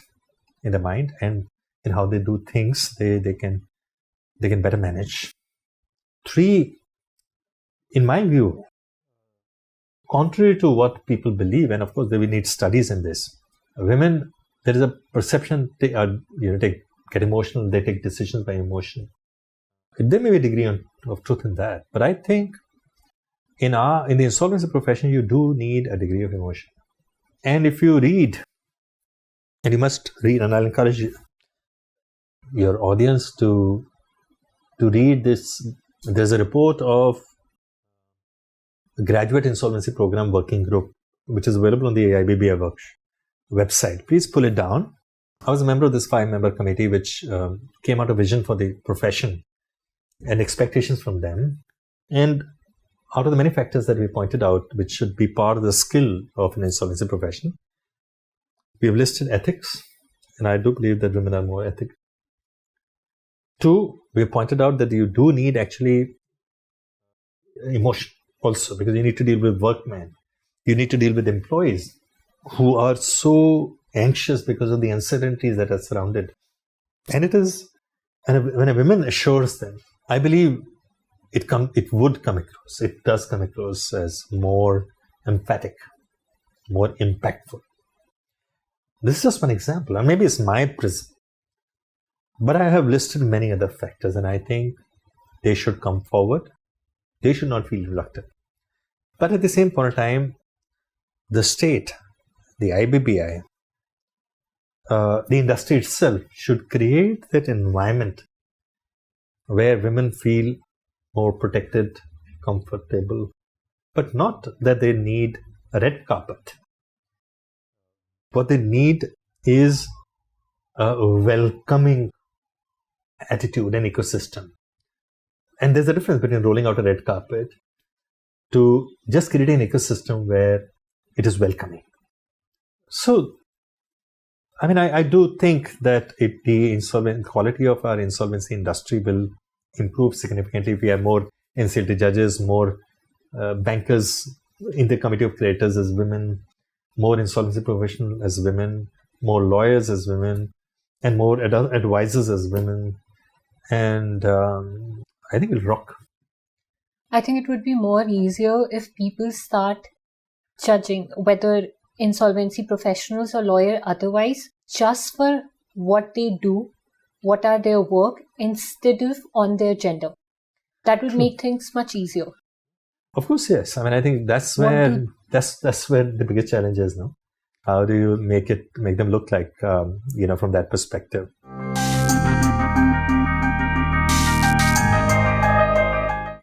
in their mind and in how they do things. They can better manage. 3, in my view, contrary to what people believe, and of course we need studies in this, women, there is a perception they get emotional, they take decisions by emotion. There may be a degree of truth in that, but I think in the insolvency profession, you do need a degree of emotion. And if you read, and you must read, and I'll encourage your audience to read this. There's a report of the Graduate Insolvency Program Working Group, which is available on the IBB website. Please pull it down. I was a member of this 5-member committee, which came out a vision for the profession and expectations from them. And out of the many factors that we pointed out, which should be part of the skill of an insolvency profession, we have listed ethics, and I do believe that women are more ethical. 2, we have pointed out that you do need actually emotion also, because you need to deal with workmen. You need to deal with employees who are so anxious because of the uncertainties that are surrounded. And when a woman assures them, I believe it does come across as more emphatic, more impactful. This is just one example, and maybe it's my prism. But I have listed many other factors, and I think they should come forward. They should not feel reluctant. But at the same point of time, the state, the IBBI, the industry itself should create that environment where women feel more protected, comfortable, but not that they need a red carpet. What they need is a welcoming attitude and ecosystem. And there's a difference between rolling out a red carpet to just creating an ecosystem where it is welcoming. So, I mean, I do think that the quality of our insolvency industry will improve significantly if we have more NCLT judges, more bankers in the committee of creditors as women, more insolvency professionals as women, more lawyers as women, and more advisors as women. And I think it'll rock. I think it would be more easier if people start judging whether insolvency professionals or lawyer otherwise just for what they do, what are their work, instead of on their gender. That would make things much easier. Of course, yes. I mean, I think that's where that's where the biggest challenge is now. How do you make them look like, from that perspective?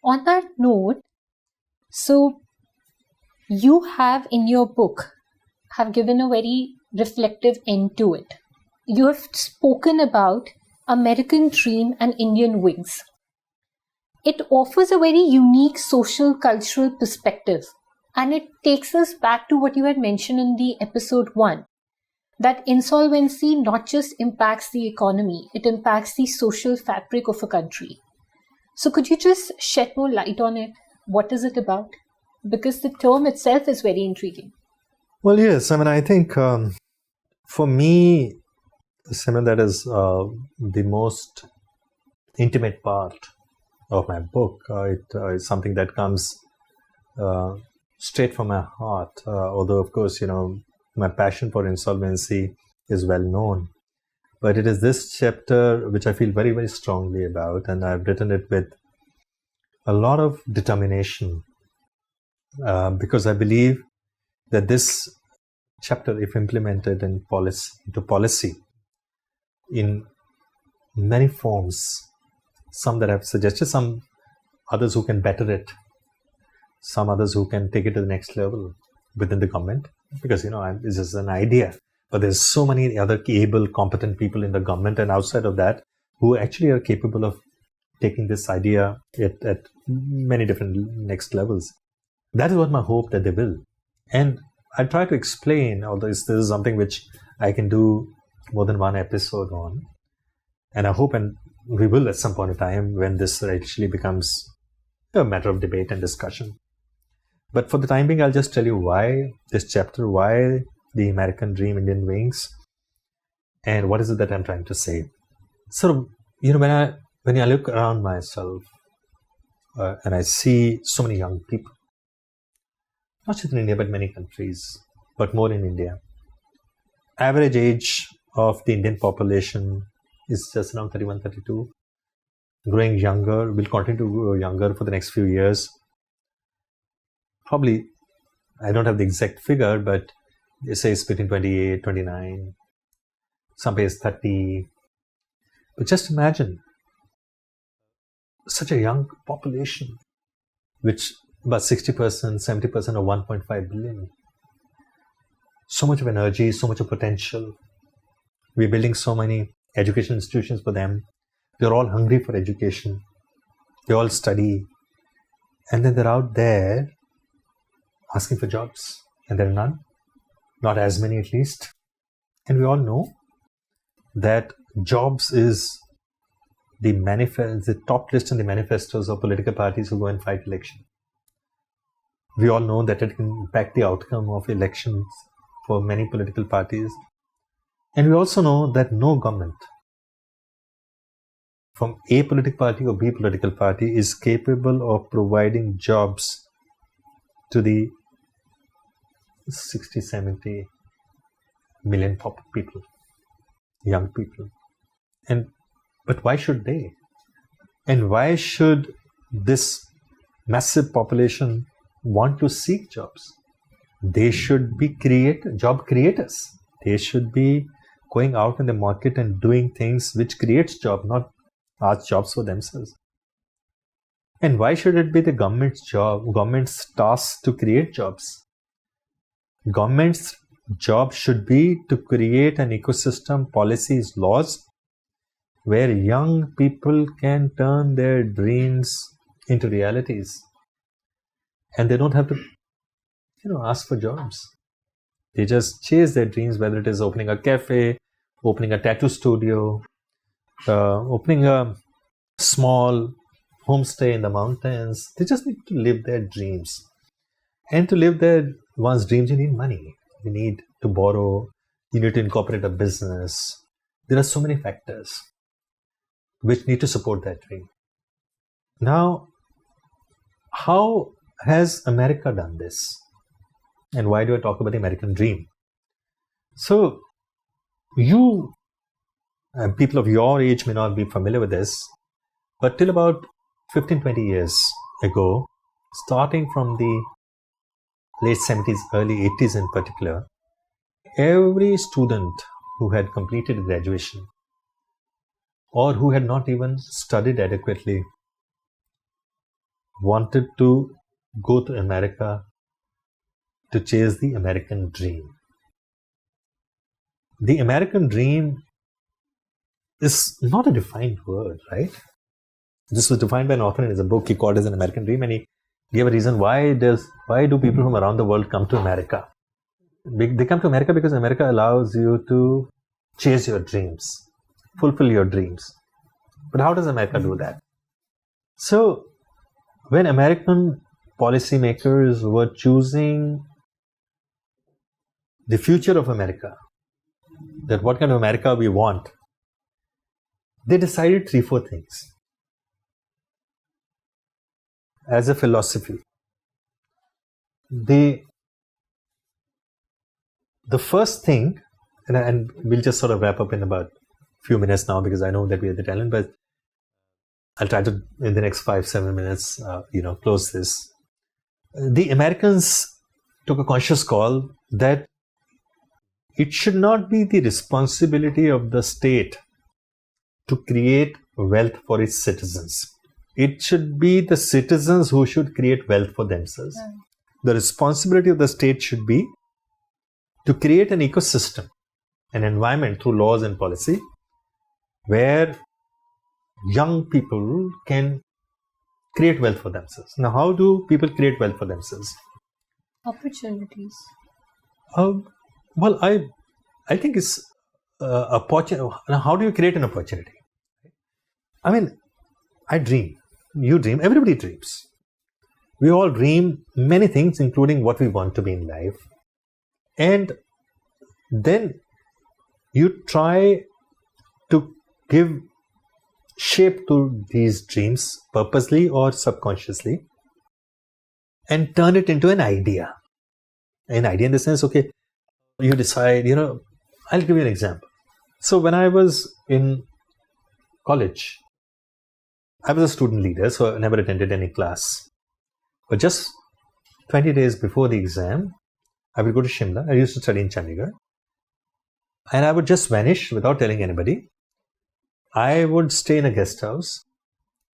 On that note, so you have in your book have given a very reflective end to it. You have spoken about American Dream and Indian Wings. It offers a very unique social cultural perspective, and it takes us back to what you had mentioned in the episode 1, that insolvency not just impacts the economy, it impacts the social fabric of a country. So could you just shed more light on it? What is it about? Because the term itself is very intriguing. Well, yes. I mean, I think for me, Simon, that is the most intimate part of my book. It is something that comes straight from my heart. Although, of course, my passion for insolvency is well known. But it is this chapter which I feel very, very strongly about, and I've written it with a lot of determination because I believe that this chapter, if implemented into policy in many forms, some that I've suggested, some others who can better it, some others who can take it to the next level within the government, because this is an idea. But there's so many other able, competent people in the government and outside of that who actually are capable of taking this idea at many different next levels. That is what my hope that they will. And I try to explain, although this is something which I can do more than one episode on. And I hope and we will at some point in time when this actually becomes a matter of debate and discussion. But for the time being, I'll just tell you why this chapter, why the American Dream, Indian Wings, and what is it that I'm trying to say. So, when I look around myself and I see so many young people, not just in India, but many countries, but more in India. Average age of the Indian population is just around 31, 32, growing younger, will continue to grow younger for the next few years. Probably, I don't have the exact figure, but they say it's between 28, 29, some place 30. But just imagine such a young population, which about 60%, 70% of 1.5 billion. So much of energy, so much of potential. We're building so many education institutions for them. They're all hungry for education. They all study. And then they're out there asking for jobs. And there are none. Not as many at least. And we all know that jobs is the top list in the manifestos of political parties who go and fight election. We all know that it can impact the outcome of elections for many political parties. And we also know that no government from A political party or B political party is capable of providing jobs to the 60, 70 million people, young people. But why should they? And why should this massive population want to seek jobs? They should be job creators. They should be going out in the market and doing things which creates job, not ask jobs for themselves. And why should it be the government's task to create jobs? Government's job should be to create an ecosystem, policies, laws, where young people can turn their dreams into realities. And they don't have to, ask for jobs. They just chase their dreams, whether it is opening a cafe, opening a tattoo studio, opening a small homestay in the mountains. They just need to live their dreams. And to live one's dreams, you need money. You need to borrow. You need to incorporate a business. There are so many factors which need to support that dream. Now, how has America done this? And why do I talk about the American dream? So, you, people of your age may not be familiar with this, but till about 15-20 years ago, starting from the late 70s, early 80s in particular, every student who had completed graduation or who had not even studied adequately wanted to go to America to chase the American dream. The American dream is not a defined word, right? This was defined by an author in his book. He called it an American dream, and he gave a reason why do people from around the world come to America? They come to America because America allows you to chase your dreams, fulfill your dreams. But how does America do that? So, when American policymakers were choosing the future of America, that what kind of America we want, they decided 3-4 things as a philosophy. The first thing, and we'll just sort of wrap up in about a few minutes now because I know that we are the talent, but I'll try to, in the next 5-7 minutes, close this. The Americans took a conscious call that it should not be the responsibility of the state to create wealth for its citizens. It should be the citizens who should create wealth for themselves. Yeah. The responsibility of the state should be to create an ecosystem, an environment through laws and policy where young people can create wealth for themselves. Now, how do people create wealth for themselves? Opportunities. Well, I think it's opportunity. Now, how do you create an opportunity? I mean, I dream. You dream. Everybody dreams. We all dream many things, including what we want to be in life. And then you try to give shape to these dreams purposely or subconsciously and turn it into an idea. An idea in the sense, okay, you decide, I'll give you an example. So when I was in college, I was a student leader, so I never attended any class. But just 20 days before the exam, I would go to Shimla. I used to study in Chandigarh. And I would just vanish without telling anybody. I would stay in a guest house.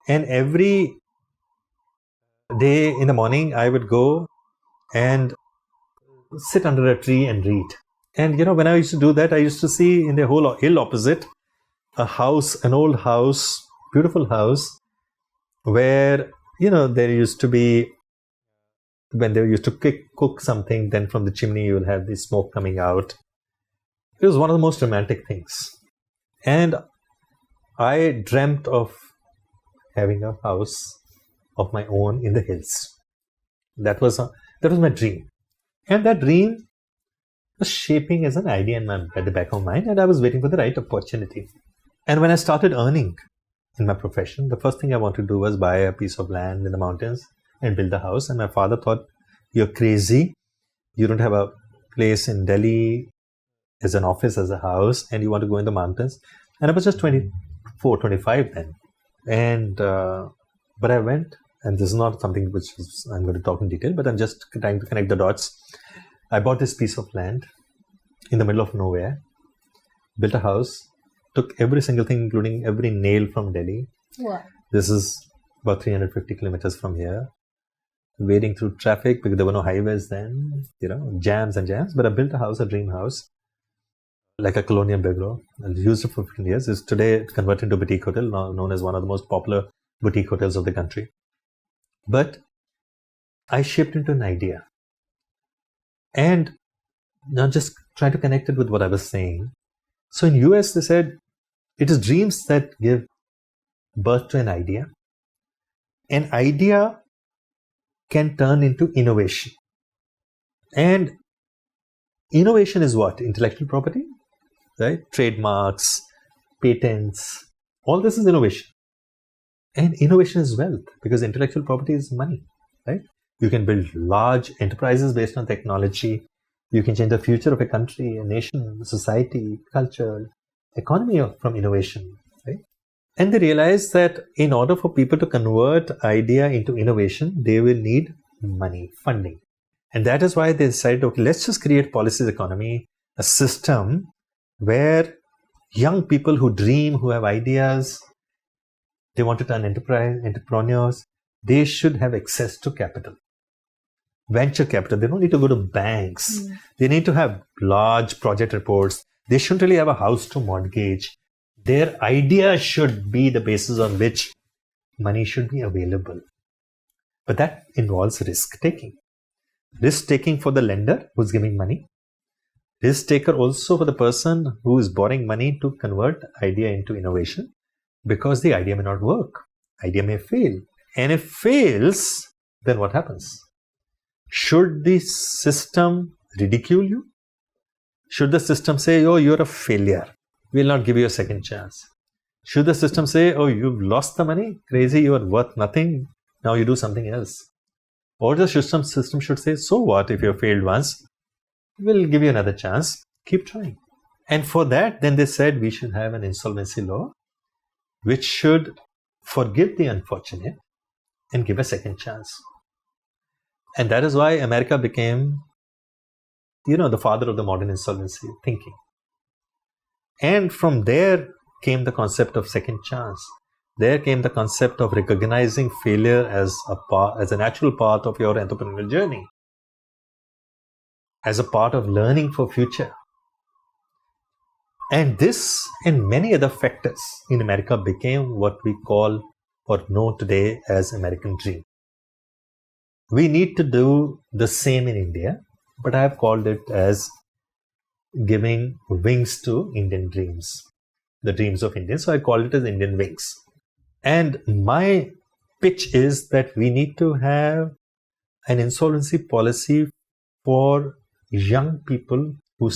And every day in the morning, I would go and sit under a tree and read. And, when I used to do that, I used to see in the whole hill opposite a house, an old house, beautiful house, where, there used to be, when they used to cook something, then from the chimney you will have the smoke coming out. It was one of the most romantic things. And I dreamt of having a house of my own in the hills. That was my dream. And that dream was shaping as an idea at the back of my mind, and I was waiting for the right opportunity. And when I started earning in my profession, the first thing I wanted to do was buy a piece of land in the mountains and build a house. And my father thought, you're crazy. You don't have a place in Delhi as an office, as a house, and you want to go in the mountains. And I was just 24, 25 then. And, but I went, and this is not something which I'm going to talk in detail, but I'm just trying to connect the dots. I bought this piece of land in the middle of nowhere, built a house, took every single thing, including every nail from Delhi. Wow. This is about 350 kilometers from here. Wading through traffic because there were no highways then, jams and jams. But I built a house, a dream house, like a colonial bungalow. I used it for 15 years. It's today converted into a boutique hotel, now known as one of the most popular boutique hotels of the country. But I shaped into an idea. And now just try to connect it with what I was saying. So in US, they said, it is dreams that give birth to an idea. An idea can turn into innovation. And innovation is what? Intellectual property, right? Trademarks, patents, all this is innovation. And innovation is wealth because intellectual property is money, right? You can build large enterprises based on technology. You can change the future of a country, a nation, society, culture, economy from innovation, right? And they realized that in order for people to convert idea into innovation, they will need money, funding. And that is why they decided, okay, let's just create policies economy, a system where young people who dream, who have ideas, they want to turn entrepreneurs, they should have access to capital. Venture capital, they don't need to go to banks. They need to have large project reports. They shouldn't really have a house to mortgage. Their idea should be the basis on which money should be available. But that involves risk taking. Risk taking for the lender who's giving money. Risk taker also for the person who is borrowing money to convert idea into innovation, because the idea may not work. Idea may fail. And if fails, then what happens? Should the system ridicule you? Should the system say, oh, you're a failure, we'll not give you a second chance? Should the system say, oh, you've lost the money, crazy, you are worth nothing, now you do something else? Or the system should say, so what if you failed once? We'll give you another chance, keep trying. And for that, then they said we should have an insolvency law which should forgive the unfortunate and give a second chance. And that is why America became, the father of the modern insolvency thinking. And from there came the concept of second chance. There came the concept of recognizing failure as a natural part of your entrepreneurial journey, as a part of learning for future. And this and many other factors in America became what we call or know today as American dream. We need to do the same in India, but I have called it as giving wings to Indian dreams, the dreams of Indians. So I call it as Indian wings. And my pitch is that we need to have an insolvency policy for young people who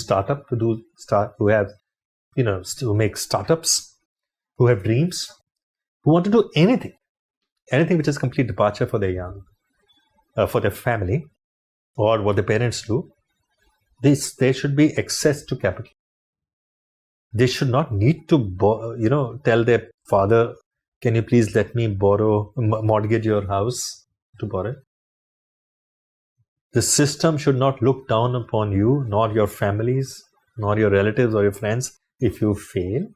who make startups, who have dreams, who want to do anything which is complete departure for for their family or what their parents do. There should be access to capital. They should not need to, tell their father, can you please let me mortgage your house to borrow it? The system should not look down upon you, nor your families, nor your relatives or your friends if you fail.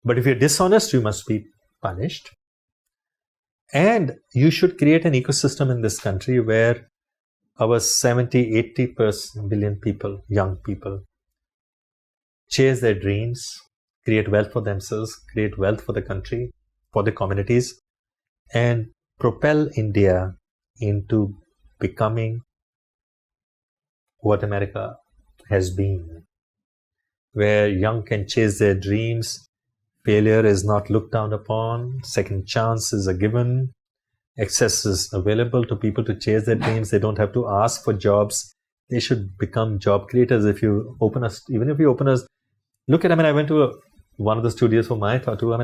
But if you're dishonest, you must be punished. And you should create an ecosystem in this country where our 70-80 billion people, young people, chase their dreams, create wealth for themselves, create wealth for the country, for the communities, and propel India into becoming what America has been, where young can chase their dreams, failure is not looked down upon, second chance is a given, access is available to people to chase their dreams. They don't have to ask for jobs. They should become job creators. Look at, I went to one of the studios for my tattoo. I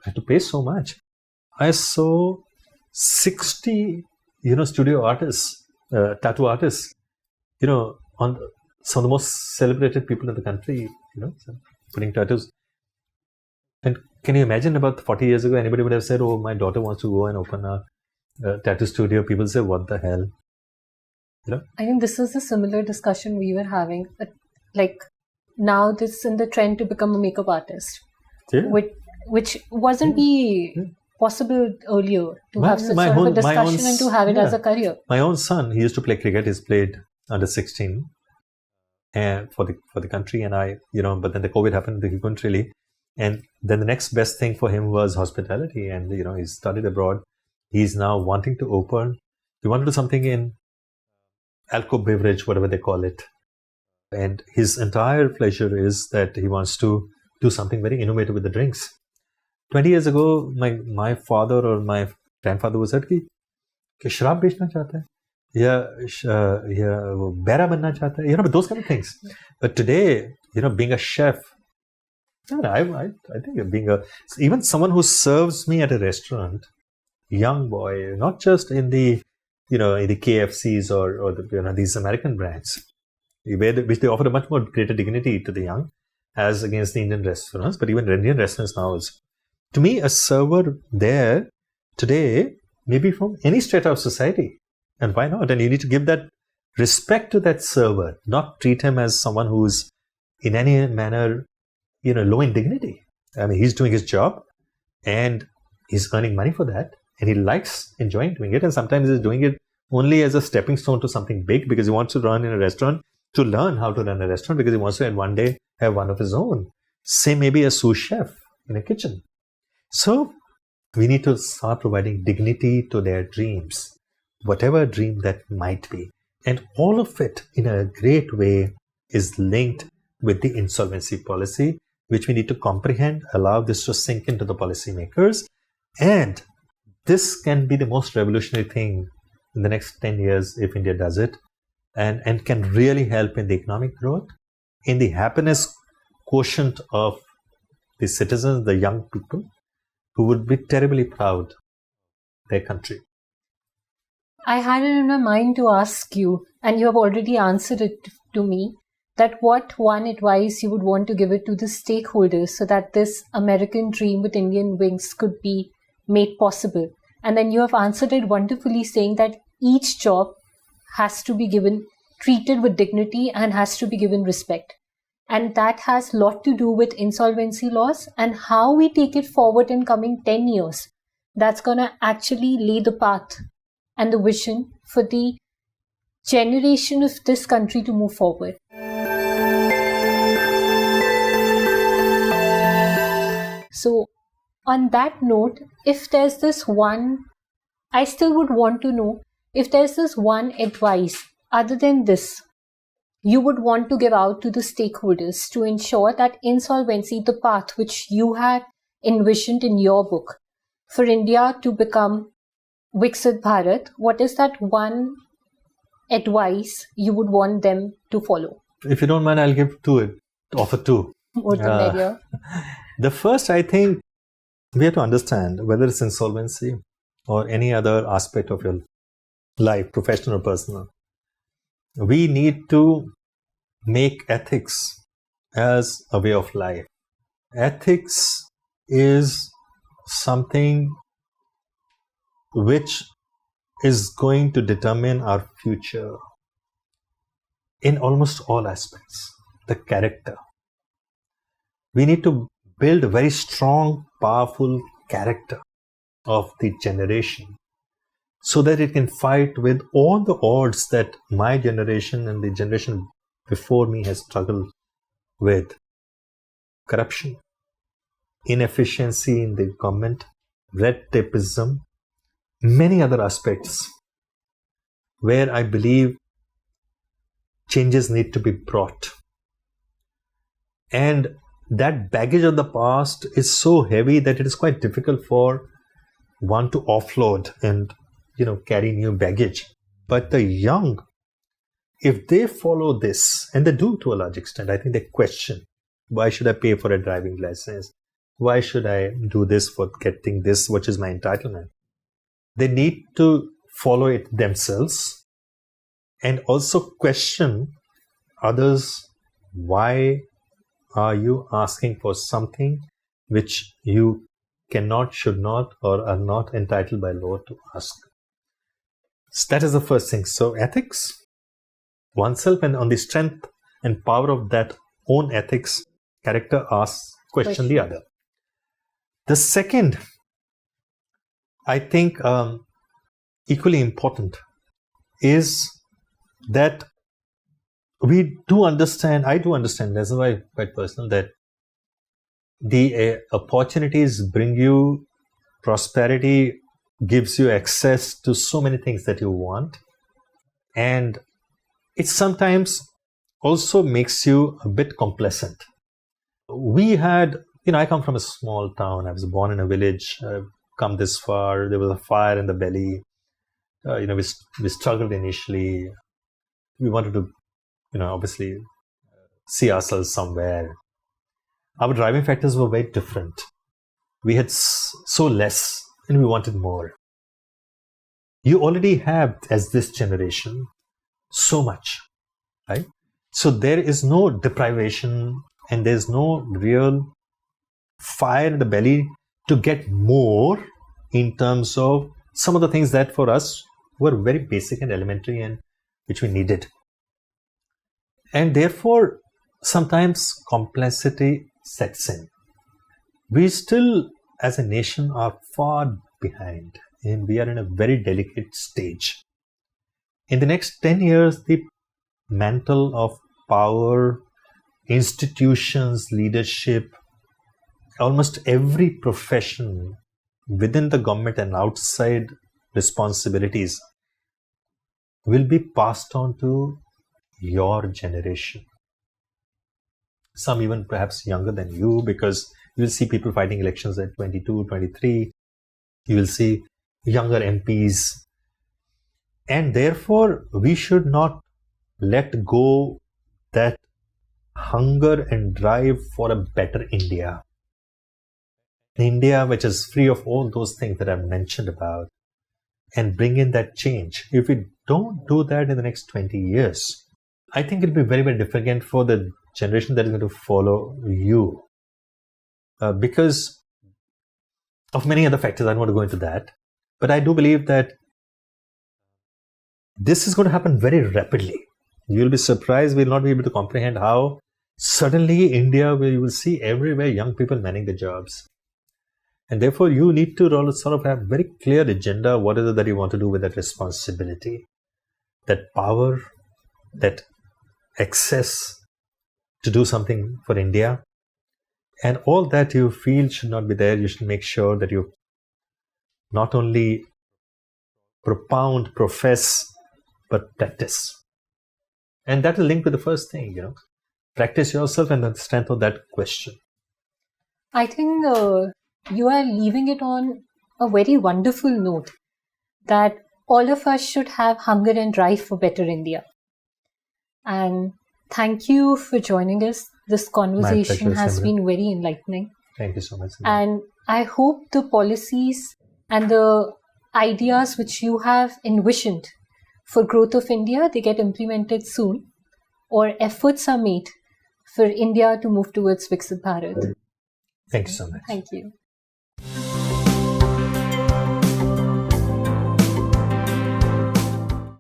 had to pay so much. I saw 60, studio artists, tattoo artists, on some of the most celebrated people in the country, putting tattoos. And can you imagine about 40 years ago, anybody would have said, oh, my daughter wants to go and open a tattoo studio. People say, what the hell? I think this is a similar discussion we were having. Like, now this in the trend to become a makeup artist, Yeah. which wasn't be possible earlier to have such sort of a discussion and to have it as a career. My own son, he used to play cricket. He's played under 16 and for the country, and but then the COVID happened, he couldn't really. And then the next best thing for him was hospitality, and he studied abroad. He's now wanting to open. He wanted to do something in alcohol beverage, whatever they call it. And his entire pleasure is that he wants to do something very innovative with the drinks. 20 years ago, my father or my grandfather was said कि शराब बेचना चाहता है या वो बैरा बनना चाहता है, but those kind of things. But today, being a chef, I think being even someone who serves me at a restaurant, young boy, not just in the in the KFCs or the, these American brands, which they offer a much more greater dignity to the young as against the Indian restaurants, but even Indian restaurants now is. To me, a server there today may be from any strata of society. And why not? And you need to give that respect to that server, not treat him as someone who's in any manner, low in dignity. I mean, he's doing his job and he's earning money for that. And he likes enjoying doing it. And sometimes he's doing it only as a stepping stone to something big because he wants to run in a restaurant, to learn how to run a restaurant because he wants to one day have one of his own. Say maybe a sous chef in a kitchen. So we need to start providing dignity to their dreams, whatever dream that might be. And all of it in a great way is linked with the insolvency policy, which we need to comprehend, allow this to sink into the policymakers. And this can be the most revolutionary thing in the next 10 years if India does it, and can really help in the economic growth, in the happiness quotient of the citizens, the young people, who would be terribly proud of their country. I had it in my mind to ask you, and you have already answered it to me, that what one advice you would want to give it to the stakeholders so that this American dream with Indian wings could be made possible. And then you have answered it wonderfully, saying that each job has to be treated with dignity and has to be given respect. And that has a lot to do with insolvency laws and how we take it forward in coming 10 years. That's going to actually lay the path and the vision for the generation of this country to move forward. So on that note, if there's this one, I still would want to know if there's this one advice other than this you would want to give out to the stakeholders to ensure that insolvency, the path which you had envisioned in your book for India to become Viksit Bharat, what is that one advice you would want them to follow? If you don't mind, I'll offer two. The first, I think, we have to understand whether it's insolvency or any other aspect of your life, professional or personal. We need to make ethics as a way of life. Ethics is something which is going to determine our future in almost all aspects. The character. We need to build a very strong, powerful character of the generation so that it can fight with all the odds that my generation and the generation before me has struggled with. Corruption, inefficiency in the government, red tapeism, many other aspects where I believe changes need to be brought. And that baggage of the past is so heavy that it is quite difficult for one to offload and carry new baggage. But the young, if they follow this, and they do to a large extent, I think they question, why should I pay for a driving license? Why should I do this for getting this, which is my entitlement? They need to follow it themselves and also question others. Why are you asking for something which you cannot, should not, or are not entitled by law to ask? So that is the first thing. So ethics, oneself, and on the strength and power of that own ethics, character, question the other. The second, I think, equally important is that I do understand, that's why quite personal, that the opportunities bring you prosperity, gives you access to so many things that you want. And it sometimes also makes you a bit complacent. We had, I come from a small town. I was born in a village. I've come this far. There was a fire in the belly. We struggled initially. We wanted to, obviously see ourselves somewhere. Our driving factors were very different. We had so less and we wanted more. You already have, as this generation, so much, right? So there is no deprivation and there's no real fire in the belly to get more in terms of some of the things that for us were very basic and elementary and which we needed. And therefore, sometimes complexity sets in. We still, as a nation, are far behind and we are in a very delicate stage. In the next 10 years, the mantle of power, institutions, leadership, almost every profession within the government and outside responsibilities will be passed on to your generation. Some even perhaps younger than you, because you will see people fighting elections at 22, 23. You will see younger MPs. And therefore, we should not let go that hunger and drive for a better India. India which is free of all those things that I've mentioned about, and bring in that change. If we don't do that in the next 20 years, I think it'll be very, very different for the generation that is going to follow you. Because of many other factors, I don't want to go into that. But I do believe that this is going to happen very rapidly. You'll be surprised, we'll not be able to comprehend how suddenly India, where you will see everywhere young people manning the jobs. And therefore, you need to sort of have very clear agenda. What is it that you want to do with that responsibility, that power, that access to do something for India? And all that you feel should not be there. You should make sure that you not only propound, profess, but practice. And that will link with the first thing, practice yourself and the strength of that question. I think you are leaving it on a very wonderful note that all of us should have hunger and drive for better India. And thank you for joining us. This conversation has been very enlightening. Thank you so much. And I hope the policies and the ideas which you have envisioned for growth of India, they get implemented soon, or efforts are made for India to move towards Viksit Bharat. Thank you so much. Thank you.